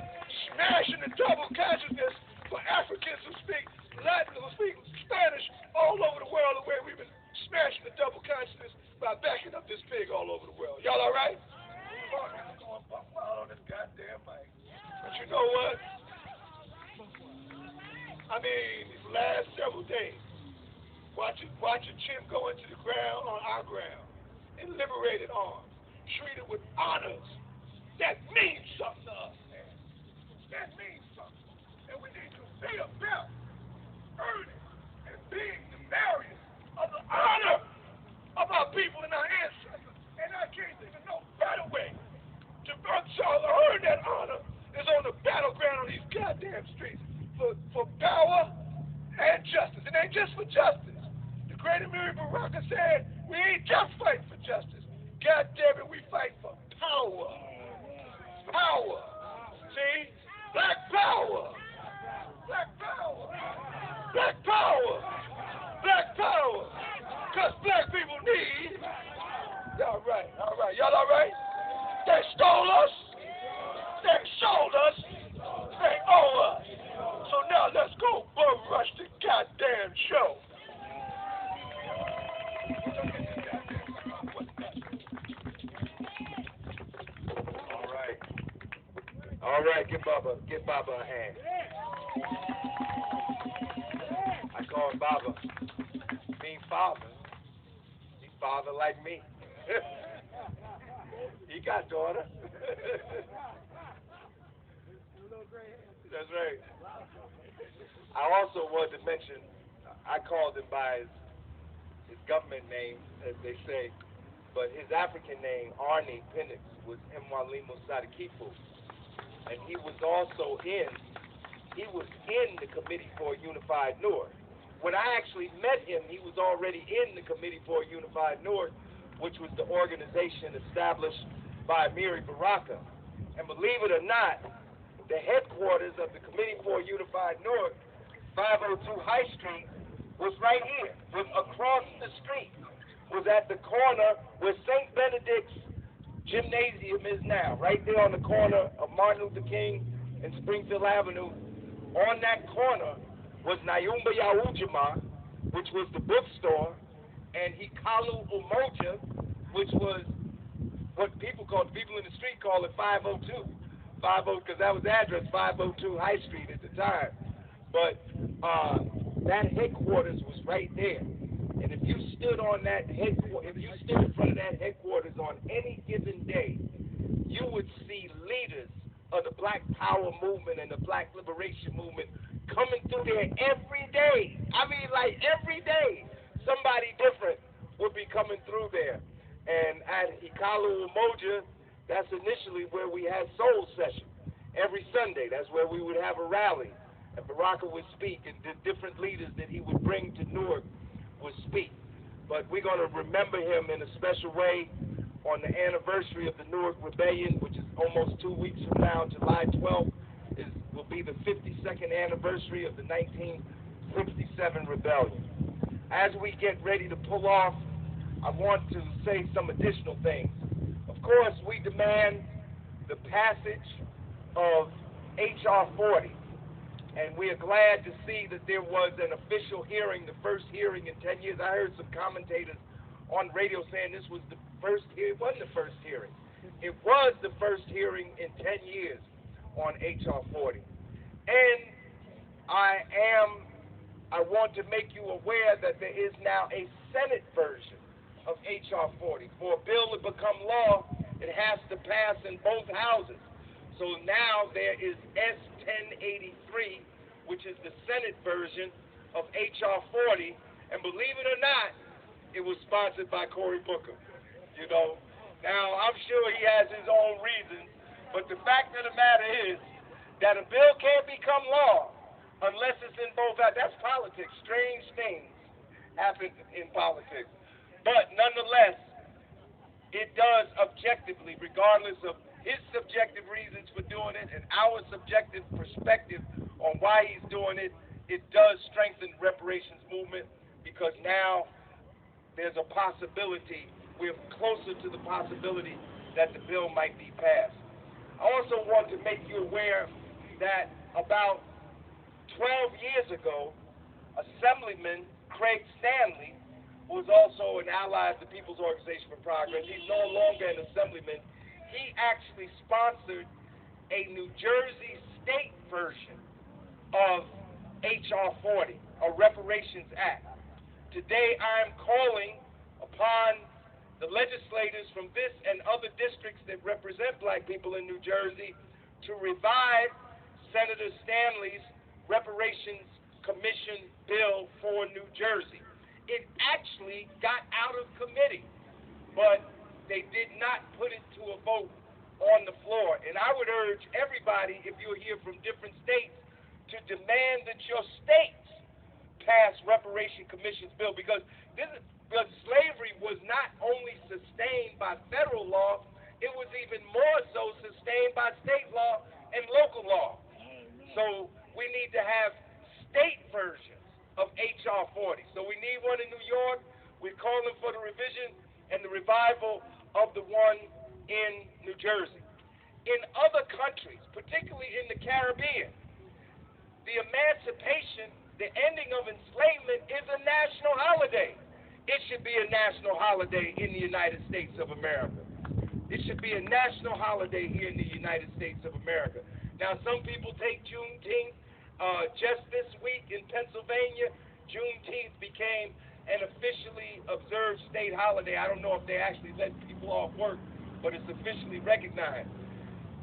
Smashing the double consciousness for Africans who speak Latin, who speak Spanish all over the world, the way we've been smashing the double consciousness by backing up this pig all over the world. Y'all all right? I'm going buck wild on this goddamn mic. But you know what? I mean, these last several days, watching Chim go into the ground on our ground in liberated arms, treated with honors, that means something to us, man. That means something. And we need to be about earning and being the barriers of the honor of our people and our ancestors. And I can't think of no better way to earn that honor is on the battleground on these goddamn streets for power and justice. It ain't just for justice. The great Amiri Baraka said, we ain't just fighting for justice. God damn it, we fight for power. Power. See? Black power. Black power. Black power. Black power. Because black people need. Y'all right. All right. Y'all all right? They stole us. They sold us. They owe us. So now let's go bum rush the goddamn show. All right, give Baba a hand. I called Baba, mean father. He father like me. He got daughter. That's right. I also wanted to mention, I called him by his government name, as they say, but his African name, Arnie Penix, was Mwalimu Sadikifu, and he was in the Committee for a Unified North. When I actually met him, he was already in the Committee for a Unified North, which was the organization established by Amiri Baraka. And believe it or not, the headquarters of the Committee for a Unified North, 502 High Street, was right here, was across the street, was at the corner where St. Benedict's Gymnasium is now, right there on the corner of Martin Luther King and Springfield Avenue. On that corner was Nyumba ya Ujamaa, which was the bookstore, and Hikalu Umoja, which was what people in the street call it 502. 50, because that was the address, 502 High Street at the time. But that headquarters was right there. And if you stood in front of that headquarters on any given day, you would see leaders of the Black Power movement and the Black Liberation movement coming through there every day. I mean, like every day, somebody different would be coming through there. And at Hikalu Umoja, that's initially where we had soul session every Sunday. That's where we would have a rally, and Baraka would speak, and the different leaders that he would bring to Newark would speak. But we're going to remember him in a special way on the anniversary of the Newark Rebellion, which is almost 2 weeks from now. July 12th will be the 52nd anniversary of the 1967 rebellion. As we get ready to pull off, I want to say some additional things. Of course, we demand the passage of H.R. 40, and we are glad to see that there was an official hearing, the first hearing in 10 years. I heard some commentators on radio saying this was the first hearing. It wasn't the first hearing. It was the first hearing in 10 years on H.R. 40. And I want to make you aware that there is now a Senate version of H.R. 40. For a bill to become law, it has to pass in both houses. So now there is S 1083, which is the Senate version of H.R. 40, and believe it or not, it was sponsored by Cory Booker. You know, now I'm sure he has his own reasons, but the fact of the matter is that a bill can't become law unless it's in both houses. That's politics. Strange things happen in politics. But nonetheless, it does objectively, regardless of his subjective reasons for doing it and our subjective perspective on why he's doing it, it does strengthen the reparations movement, because now there's a possibility, we're closer to the possibility that the bill might be passed. I also want to make you aware that about 12 years ago, Assemblyman Craig Stanley, who is also an ally of the People's Organization for Progress, he's no longer an assemblyman, he actually sponsored a New Jersey state version of H.R. 40, a Reparations Act. Today I am calling upon the legislators from this and other districts that represent black people in New Jersey to revive Senator Stanley's Reparations Commission bill for New Jersey. It actually got out of committee, but they did not put it to a vote on the floor. And I would urge everybody, if you're here from different states, to demand that your states pass Reparation Commission's bill, because slavery was not only sustained by federal law, it was even more so sustained by state law and local law. So we need to have state versions of H.R. 40. So we need one in New York. We're calling for the revision and the revival of the one in New Jersey. In other countries, particularly in the Caribbean, the emancipation, the ending of enslavement is a national holiday. It should be a national holiday in the United States of America. It should be a national holiday here in the United States of America. Now, some people take Juneteenth. Just this week in Pennsylvania, Juneteenth became an officially observed state holiday. I don't know if they actually let people off work, but it's officially recognized.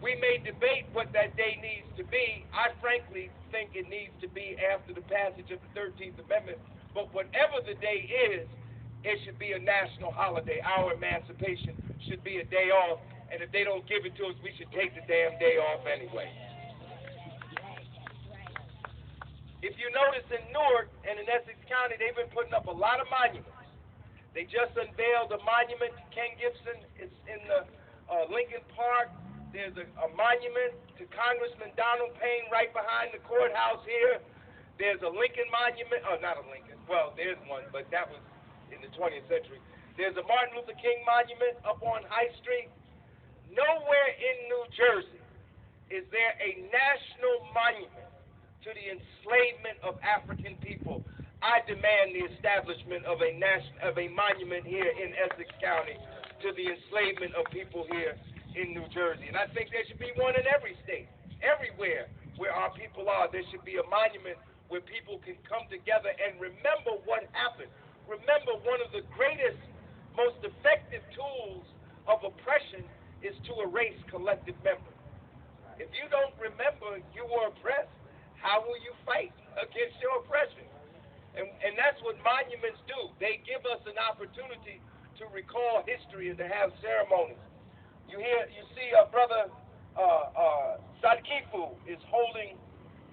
We may debate what that day needs to be. I frankly think it needs to be after the passage of the 13th Amendment. But whatever the day is, it should be a national holiday. Our emancipation should be a day off. And if they don't give it to us, we should take the damn day off anyway. If you notice in Newark and in Essex County, they've been putting up a lot of monuments. They just unveiled a monument to Ken Gibson. It's in the Lincoln Park. There's a monument to Congressman Donald Payne right behind the courthouse here. There's a Lincoln monument. Oh, not a Lincoln. Well, there's one, but that was in the 20th century. There's a Martin Luther King monument up on High Street. Nowhere in New Jersey is there a national monument to the enslavement of African people. I demand the establishment of a monument here in Essex County to the enslavement of people here in New Jersey. And I think there should be one in every state. Everywhere where our people are, there should be a monument where people can come together and remember what happened. Remember, one of the greatest, most effective tools of oppression is to erase collective memory. If you don't remember you were oppressed, how will you fight against your oppression? And that's what monuments do. They give us an opportunity to recall history and to have ceremonies. You see, Brother Sadkifu is holding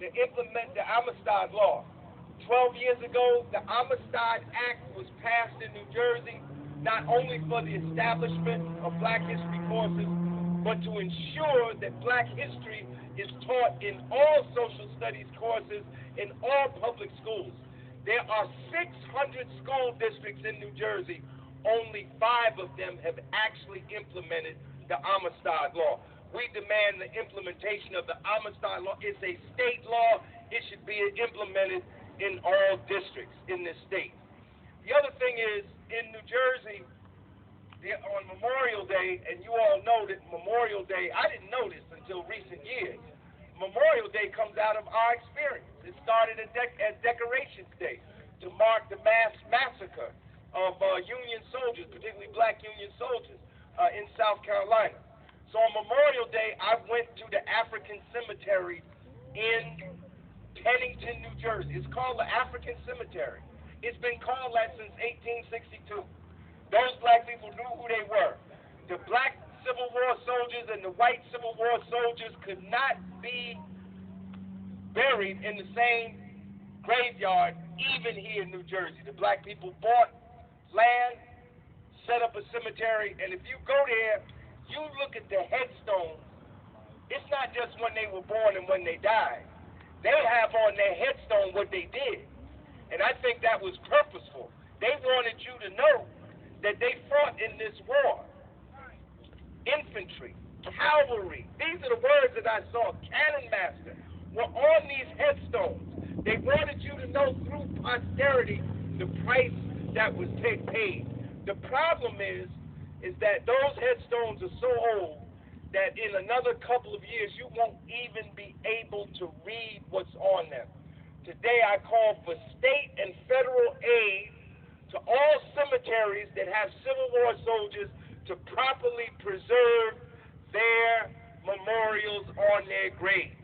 to implement the Amistad Law. 12 years ago, the Amistad Act was passed in New Jersey, not only for the establishment of Black history courses, but to ensure that Black history is taught in all social studies courses in all public schools. There are 600 school districts in New Jersey. Only 5 of them have actually implemented the Amistad Law. We demand the implementation of the Amistad Law. It's a state law. It should be implemented in all districts in this state. The other thing is, in New Jersey, on Memorial Day, and you all know that Memorial Day, I didn't know this until recent years. Memorial Day comes out of our experience. It started at Decorations Day to mark the mass massacre of Union soldiers, particularly Black Union soldiers in South Carolina. So on Memorial Day, I went to the African Cemetery in Pennington, New Jersey. It's called the African Cemetery. It's been called that since 1862. Those Black people knew who they were. The Black Civil War soldiers and the white Civil War soldiers could not be buried in the same graveyard, even here in New Jersey. The Black people bought land, set up a cemetery, and if you go there, you look at the headstones. It's not just when they were born and when they died. They have on their headstone what they did. And I think that was purposeful. They wanted you to know that they fought in this war. Infantry, cavalry, these are the words that I saw, cannon master, were on these headstones. They wanted you to know through posterity the price that was paid. The problem is that those headstones are so old that in another couple of years you won't even be able to read what's on them. Today I call for state and federal aid to all cemeteries that have Civil War soldiers to properly preserve their memorials on their graves.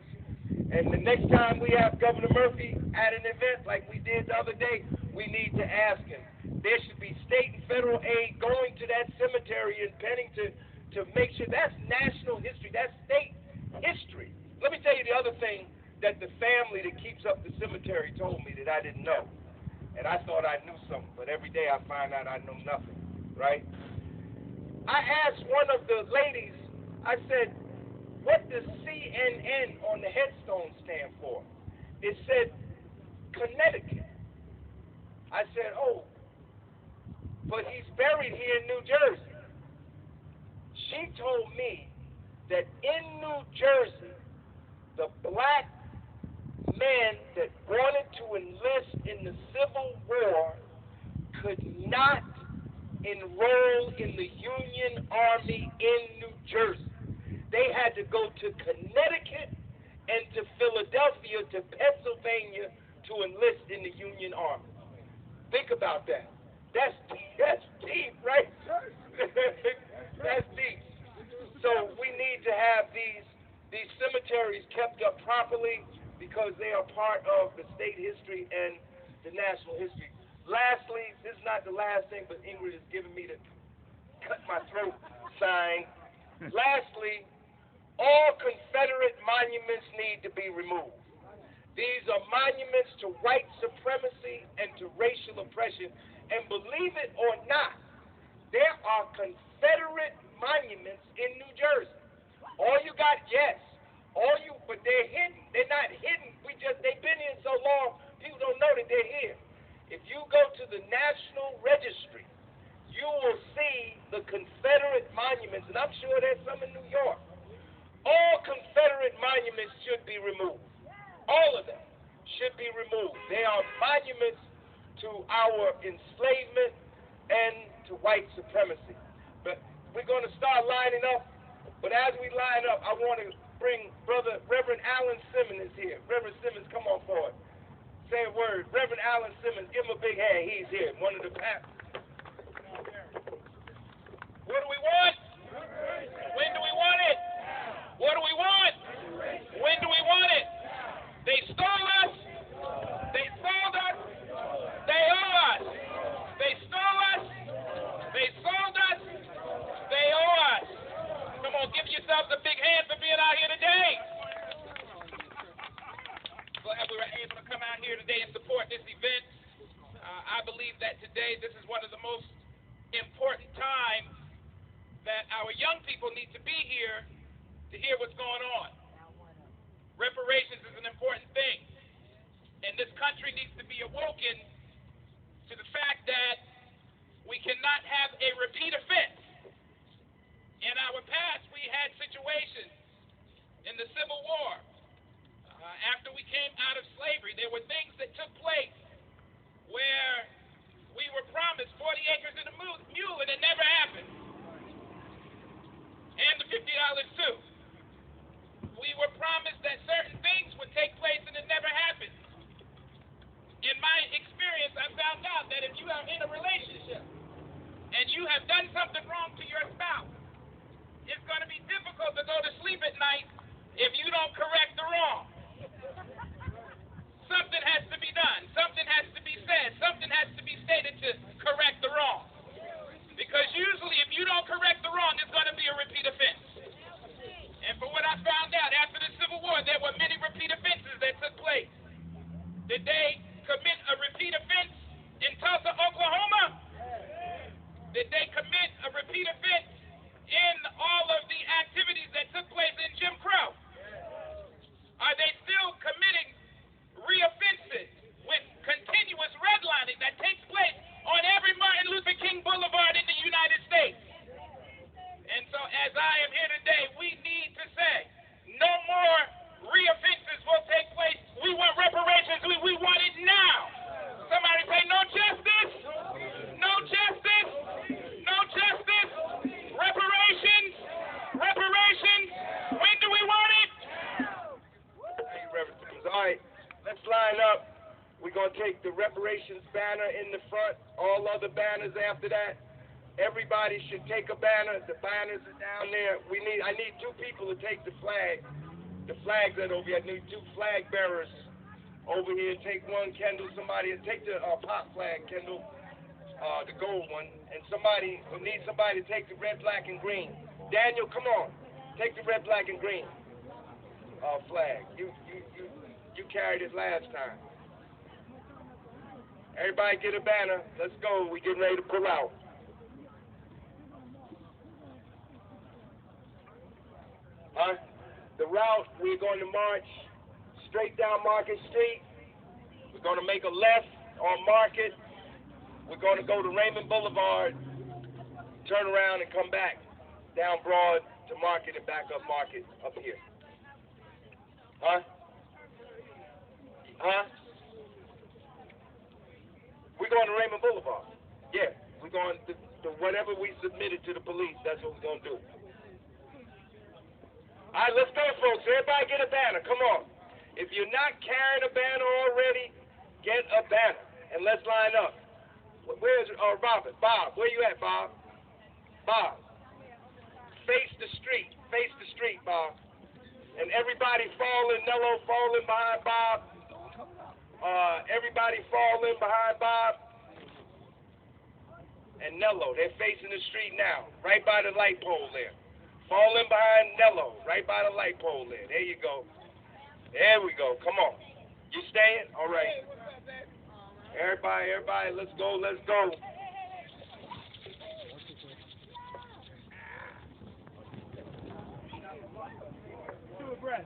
And the next time we have Governor Murphy at an event like we did the other day, we need to ask him. There should be state and federal aid going to that cemetery in Pennington to make sure that's national history, that's state history. Let me tell you the other thing that the family that keeps up the cemetery told me that I didn't know. And I thought I knew something, but every day I find out I know nothing, right? I asked one of the ladies, I said, what does CNN on the headstone stand for? It said, Connecticut. I said, oh, but he's buried here in New Jersey. She told me that in New Jersey, the Black men that wanted to enlist in the Civil War could not enroll in the Union Army in New Jersey. They had to go to Connecticut and to Philadelphia to Pennsylvania to enlist in the Union Army. Think about that. That's deep, right? That's deep. So we need to have these cemeteries kept up properly because they are part of the state history and the national history. Lastly, this is not the last thing, but Ingrid is giving me the cut my throat sign. Lastly, all Confederate monuments need to be removed. These are monuments to white supremacy and to racial oppression. And believe it or not, there are Confederate monuments in New Jersey. All you got, yes. But they're hidden. They're not hidden. They've been here so long, people don't know that they're here. If you go to the National Registry, you will see the Confederate monuments, and I'm sure there's some in New York. All Confederate monuments should be removed. All of them should be removed. They are monuments to our enslavement and to white supremacy. But we're going to start lining up. But as we line up, I want to bring Reverend Alan Simmons here. Reverend Simmons, come on forward. Say a word. Reverend Alan Simmons, give him a big hand. He's here. One of the pastors. What do we want? When do we want it? What do we want? When do we want it? They stole us. They sold us. They owe us. They stole us. They sold us. They owe us. Come on, give yourselves a big hand for being out here today. Glad we were able to come out here today and support this event. I believe that today this is one of the most important times that our young people need to be here to hear what's going on. Reparations is an important thing. And this country needs to be awoken to the fact that we cannot have a repeat offense. In our past, we had situations in the Civil War. After we came out of slavery, there were things that took place where we were promised 40 acres and a mule, and it never happened. And the $50 too. We were promised that certain things would take place, and it never happened. In my experience, I found out that if you are in a relationship and you have done something wrong to your spouse, it's going to be difficult to go to sleep at night if you don't correct the wrong. Something has to be done. Something has to be said. Something has to be stated to correct the wrong. Because usually if you don't correct the wrong, it's going to be a repeat offense. And from what I found out, after the Civil War, there were many repeat offenses that took place. Did they commit a repeat offense in Tulsa, Oklahoma? Did they commit a repeat offense in all of the activities that took place in Jim Crow? Are they still committing reoffenses with continuous redlining that takes place on every Martin Luther King Boulevard in the United States? And so as I am here today, we need to say, no more reoffenses will take place. We want reparations. We want it now. Somebody say, no justice. No justice. No justice. Reparations. Reparations. When do we want it? Thank you, Reverend Simmons. All right, let's line up. We're going to take the reparations banner in the front, all other banners after that. Everybody should take a banner. The banners are down there. I need two people to take the flag. The flags that over here. I need two flag bearers over here. Take one, Kendall. Somebody take the pop flag, Kendall, the gold one. And we need somebody to take the red, black, and green. Daniel, come on. Take the red, black, and green flag. You carried it last time. Everybody get a banner. Let's go. We're getting ready to pull out. The route, we're going to march straight down Market Street. We're going to make a left on Market. We're going to go to Raymond Boulevard, turn around and come back down Broad to Market and back up Market up here. We're going to Raymond Boulevard. Yeah, we're going to whatever we submitted to the police, that's what we're going to do. All right, let's go, folks. Everybody get a banner. Come on. If you're not carrying a banner already, get a banner. And let's line up. Where's Robert? Bob, where you at, Bob? Bob, face the street. Face the street, Bob. And everybody falling, Nello falling behind Bob. Everybody falling behind Bob. And Nello, they're facing the street now, right by the light pole there. Falling behind Nello, right by the light pole there. There you go. There we go. Come on. You staying? All right. Everybody, let's go. Two abreast.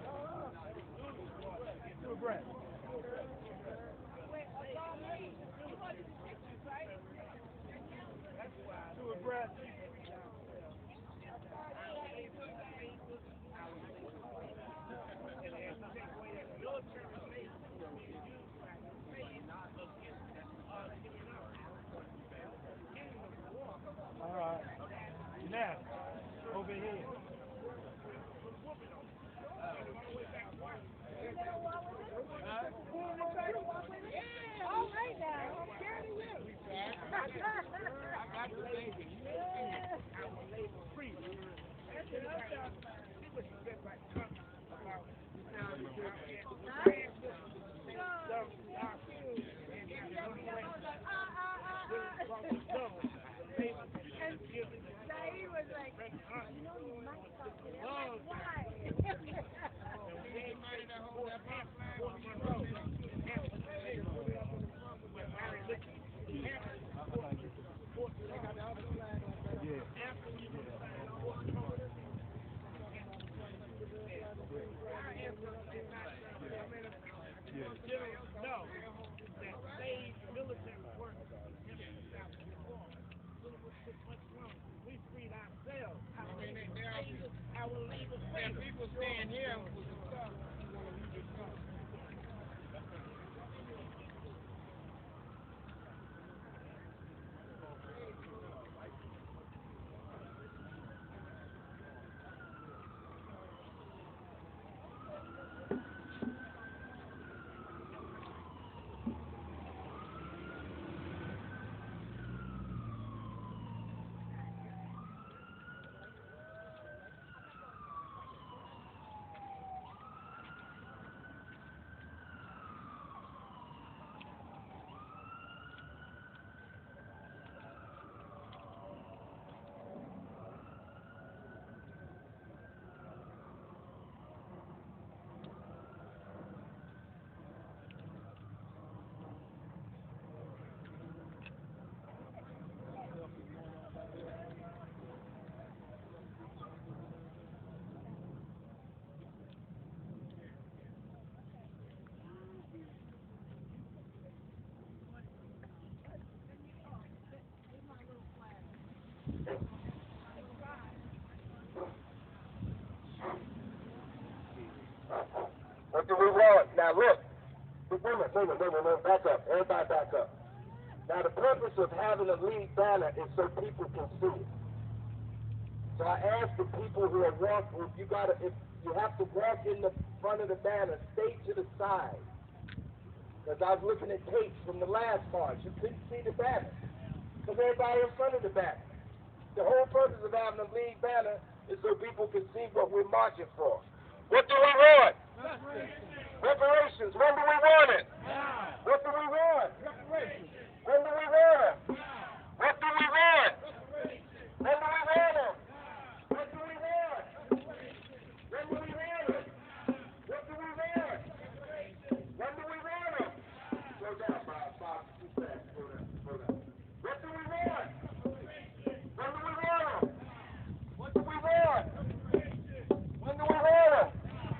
All right. Now, over here. All right now, I'm scared of you. He was like, you know, you might stop it. I'm like, why? People staying here. What do we want? Now look. Wait a minute, back up. Everybody back up. Now the purpose of having a lead banner is so people can see it. So I ask the people who are walking, if you have to walk in the front of the banner, stay to the side. Because I was looking at tapes from the last march. You couldn't see the banner. Because everybody in front of the banner. The whole purpose of having a lead banner is so people can see what we're marching for. What do we want? Reparations. When do we want it? Now. What do we want? Reparations. When do we want it? Now. What do we want? When do we want it? What do we want? When do we want it? What do we want? When do we want it? Slow down, Bob. Too fast. Slow down. What do we want? When do we want it? What do we want? When do we want it?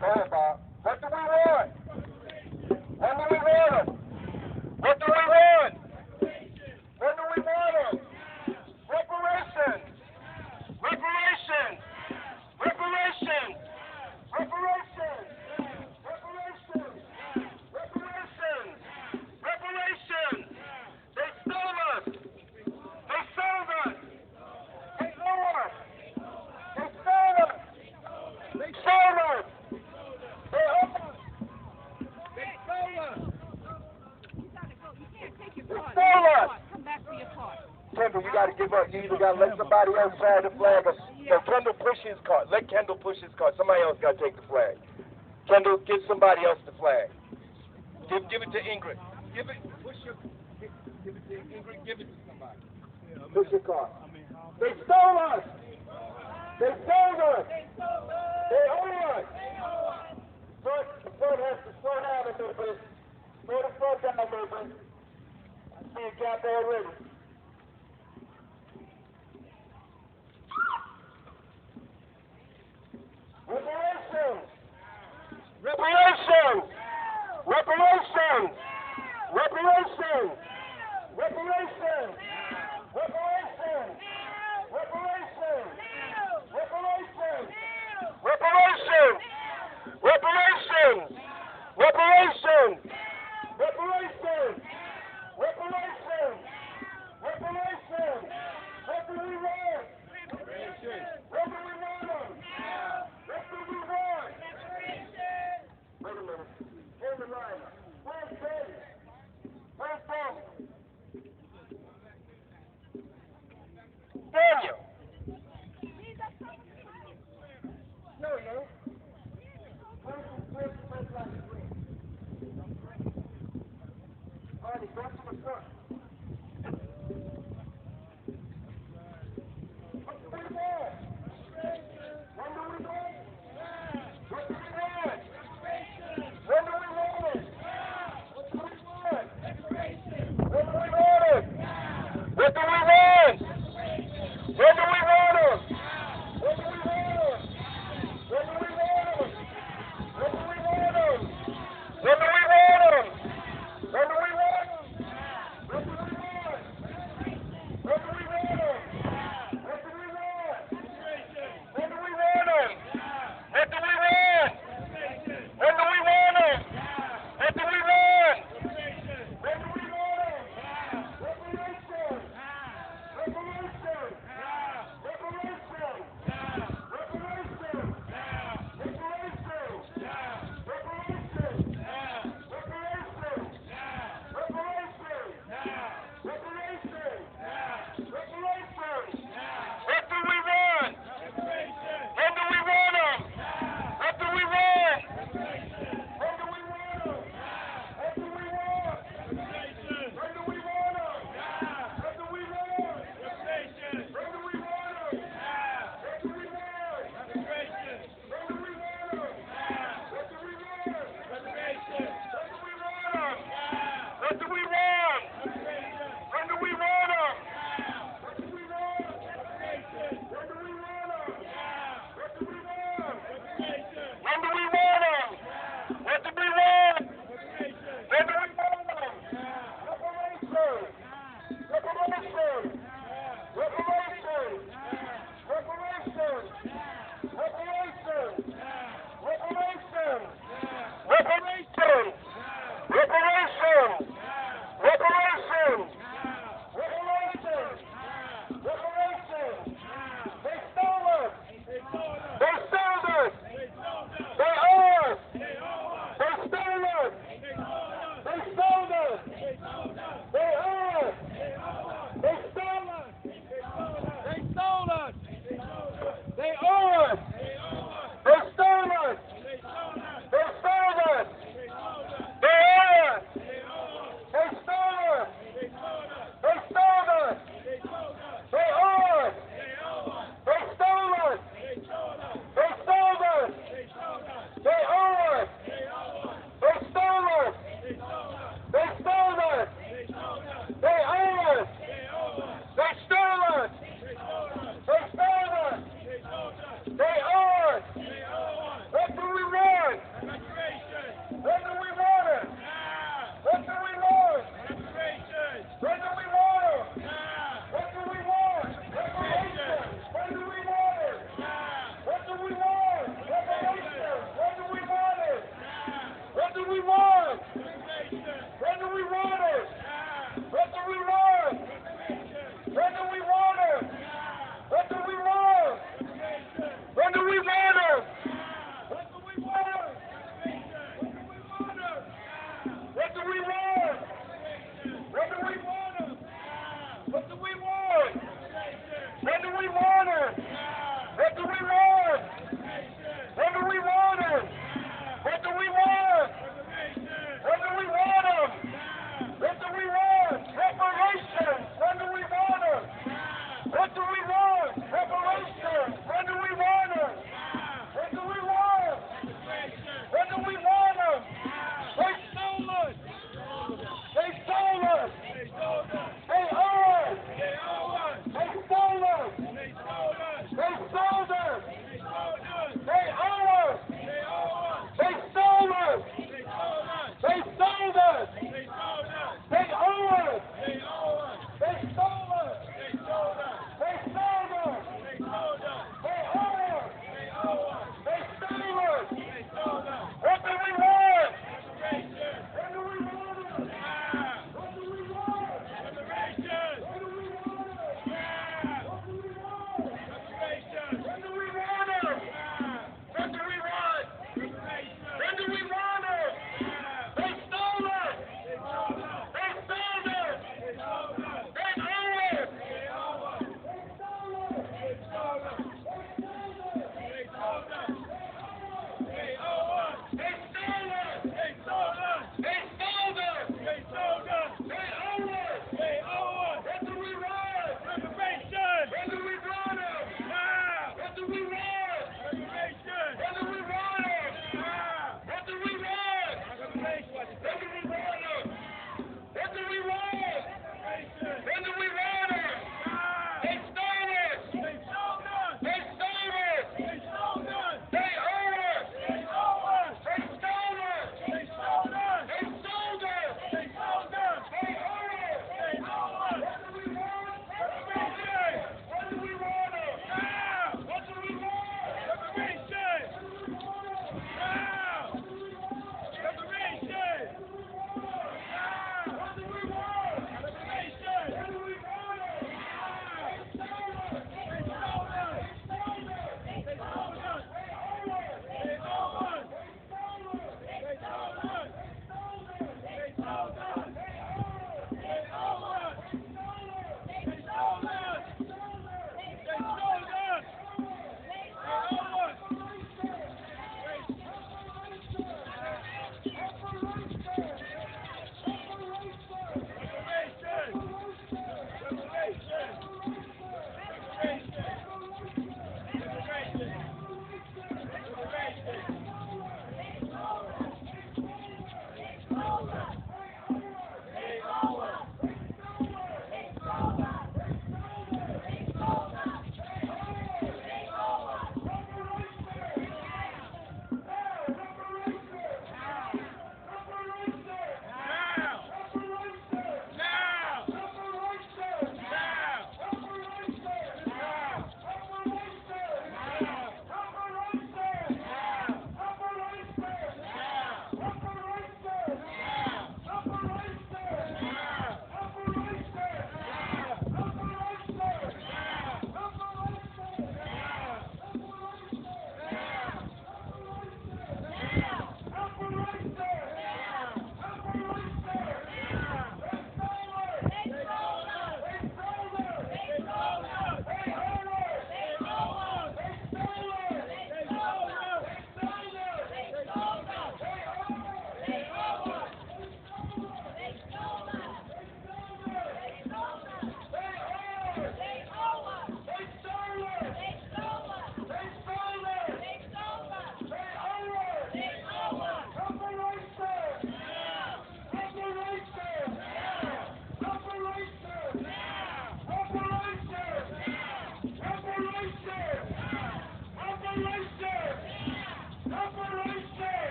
Go ahead, Bob. What do we want? When do we want it? What do we want? When do You either got to let somebody else flag the flag. So Kendall, push his card. Let Kendall push his card. Somebody else got to take the flag. Kendall, give somebody else the flag. Give it to Ingrid. Give it to Ingrid. Give it to somebody. Push your card. They stole us. They stole us. They own us. The front has to slow down a little bit. Slow the front down a little bit. I see a gap already.